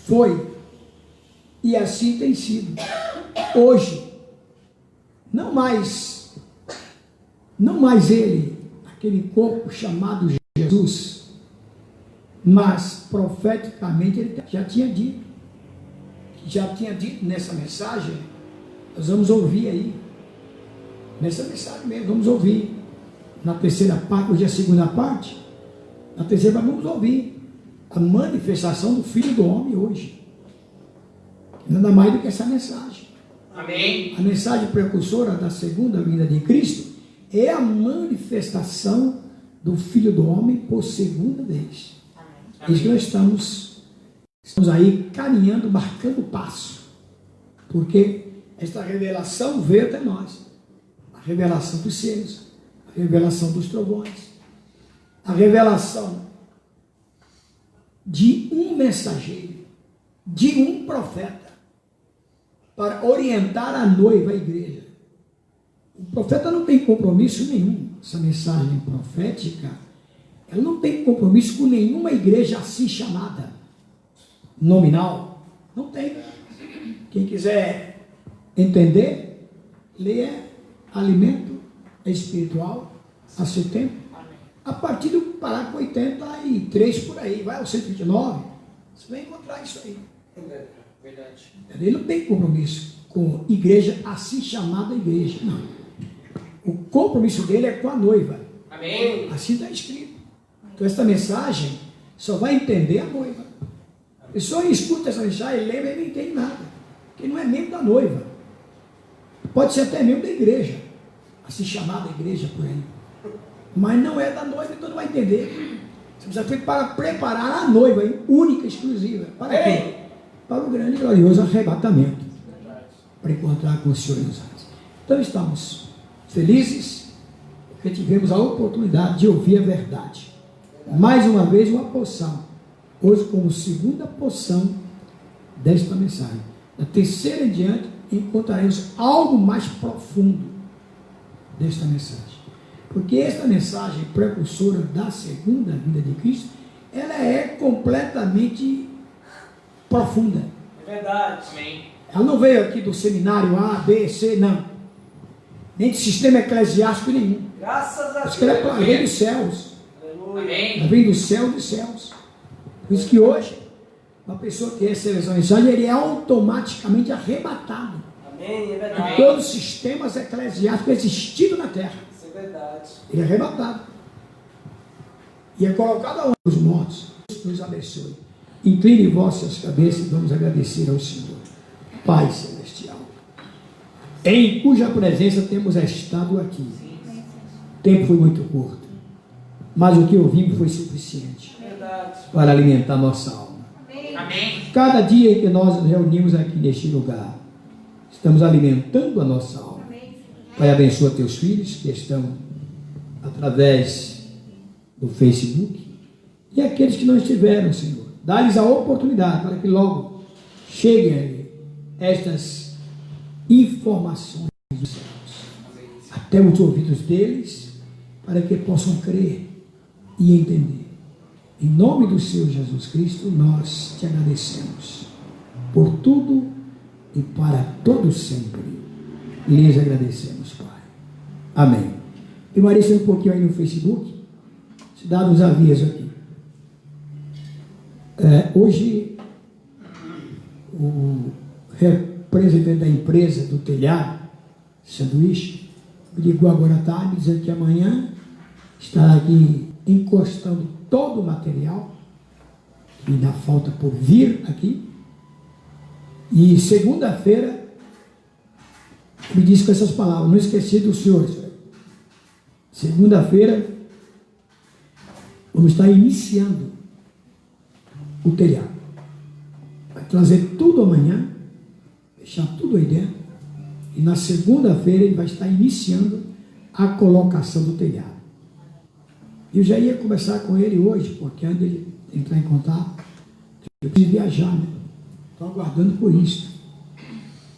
S2: foi, e assim tem sido. Hoje, não mais ele, aquele corpo chamado Jesus, mas profeticamente ele já tinha dito nessa mensagem. Nós vamos ouvir aí, nessa mensagem mesmo, vamos ouvir na terceira parte, hoje é a segunda parte, na terceira vamos ouvir a manifestação do Filho do Homem hoje. Nada mais do que essa mensagem.
S4: Amém.
S2: A mensagem precursora da segunda vinda de Cristo é a manifestação do Filho do Homem por segunda vez. É isso que nós estamos aí caminhando, marcando o passo. Porque esta revelação veio até nós. A revelação dos seres, a revelação dos trovões, a revelação de um mensageiro, de um profeta, para orientar a noiva, a igreja. O profeta não tem compromisso nenhum. Essa mensagem profética, ela não tem compromisso com nenhuma igreja assim chamada, nominal. Não tem. Quem quiser entender, leia Alimento Espiritual, a seu tempo. A partir do parágrafo 83, por aí, vai ao 129, você vai encontrar isso aí.
S4: Verdade.
S2: Ele não tem compromisso com igreja assim chamada igreja, não. O compromisso dele é com a noiva.
S4: Amém.
S2: Assim está escrito. Então esta mensagem só vai entender a noiva. A pessoa escuta essa mensagem, lembra e não entende nada. Porque não é membro da noiva. Pode ser até membro da igreja, assim chamada igreja por aí. Mas não é da noiva, então não vai entender. Você precisa feito para preparar a noiva, única, exclusiva. Para quê? Para o grande e glorioso arrebatamento. Para encontrar com o Senhor nos ares. Então estamos felizes, porque tivemos a oportunidade de ouvir a verdade. Mais uma vez uma porção. Hoje como segunda porção desta mensagem. Da terceira em diante, encontraremos algo mais profundo desta mensagem. Porque esta mensagem precursora da segunda vinda de Cristo, ela é completamente profunda.
S4: É verdade. Amém.
S2: Ela não veio aqui do seminário A, B, C, não. Nem de sistema eclesiástico nenhum.
S4: Graças a
S2: Acho que ela vem dos céus.
S4: Aleluia.
S2: Ela vem do céu dos céus. Por isso que hoje, uma pessoa que recebe essa mensagem, ele é automaticamente arrebatado.
S4: Amém. É
S2: De
S4: verdade.
S2: todos os sistemas eclesiásticos existidos na terra.
S4: Isso é verdade.
S2: Ele é arrebatado. E é colocado aonde os mortos. Deus nos abençoe. Incline vossas cabeças e vamos agradecer ao Senhor. Pai Celestial, em cuja presença temos estado aqui. O tempo foi muito curto, mas o que ouvimos foi suficiente
S4: Verdade.
S2: para alimentar nossa alma.
S4: Amém.
S2: Cada dia em que nós nos reunimos aqui neste lugar, estamos alimentando a nossa alma. Pai, abençoa teus filhos que estão através do Facebook E aqueles que não estiveram, Senhor, dá-lhes a oportunidade para que logo cheguem estas informações dos céus até os ouvidos deles, para que possam crer e entender. Em nome do Senhor Jesus Cristo, nós te agradecemos por tudo e para todo sempre. Lhes agradecemos, Pai. Amém. E Marisa, um pouquinho aí no Facebook, se dá uns avisos aqui. Hoje, o representante da empresa do telhado, sanduíche, me ligou agora à tarde, dizendo que amanhã estará aqui encostando todo o material, que ainda falta por vir aqui. E segunda-feira, me disse com essas palavras, não esqueci do senhor. Segunda-feira, vamos estar iniciando o telhado. Vai trazer tudo amanhã, deixar tudo aí dentro, e na segunda-feira ele vai estar iniciando a colocação do telhado. Eu já ia conversar com ele hoje, porque antes de ele entrar em contato, eu preciso viajar, né? Estou aguardando por isso.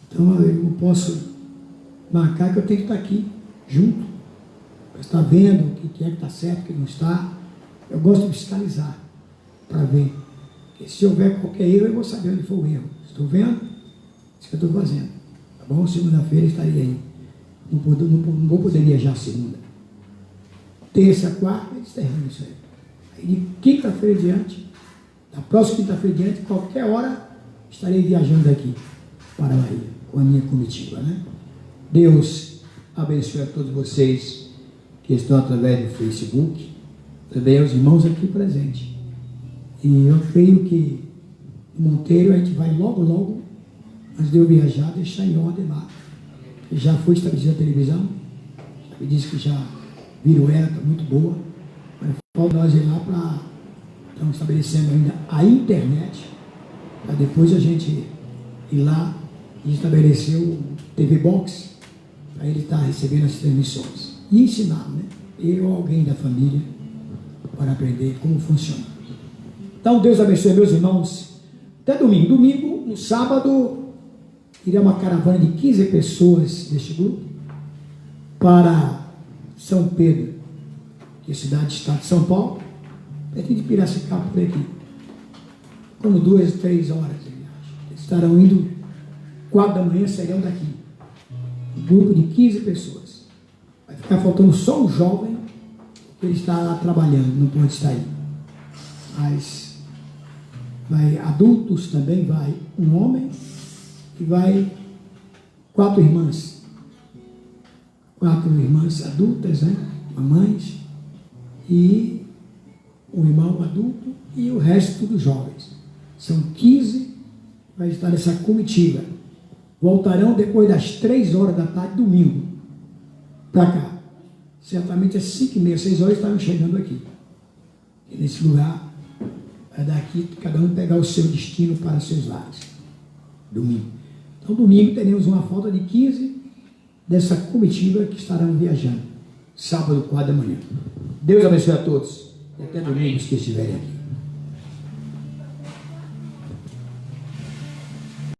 S2: Então eu não posso marcar que eu tenho que estar aqui, junto, para estar vendo o que é que está certo, o que não está. Eu gosto de fiscalizar, para ver. Porque se houver qualquer erro, eu vou saber onde foi o erro. Estou vendo? Isso que eu estou fazendo. Tá bom? Segunda-feira estaria aí. Não vou poder viajar segunda. Terça, quarta, eles terminam isso aí. Aí de quinta-feira em diante, da próxima quinta-feira em diante, qualquer hora, estarei viajando daqui para a Bahia, com a minha comitiva, né? Deus abençoe a todos vocês que estão através do Facebook, também aos irmãos aqui presentes. E eu creio que no Monteiro a gente vai logo, antes de eu viajar, deixar em ordem lá. Já foi estabelecida a televisão, me disse que já virou ela, está muito boa, mas falta nós ir lá para, estamos estabelecendo ainda a internet, para depois a gente ir lá e estabelecer o TV Box, para ele estar recebendo as transmissões. E ensinar, né? Eu ou alguém da família, para aprender como funciona. Então, Deus abençoe meus irmãos. Até domingo. Domingo, no sábado, irá uma caravana de 15 pessoas deste grupo para São Pedro, que é cidade, estado de São Paulo, pertinho de Piracicaba, por aqui. Como 2, 3 horas de viagem. Eles estarão indo 4 da manhã, sairão daqui. Um grupo de 15 pessoas. Vai ficar faltando só um jovem, que ele está lá trabalhando, não pode estar aí. Mas vai adultos também, vai um homem e vai 4 irmãs. 4 irmãs adultas, né? Mamães, e um irmão adulto e o resto dos jovens. São 15, vai estar nessa comitiva. Voltarão depois das 3 horas da tarde, domingo, para cá. Certamente às 5h30, 6 horas estarão chegando aqui. E nesse lugar, vai daqui cada um pegar o seu destino para seus lares. Domingo. Então, domingo teremos uma falta de 15 dessa comitiva que estarão viajando. Sábado, 4 da manhã. Deus abençoe a todos. E até domingo, que estiverem aqui.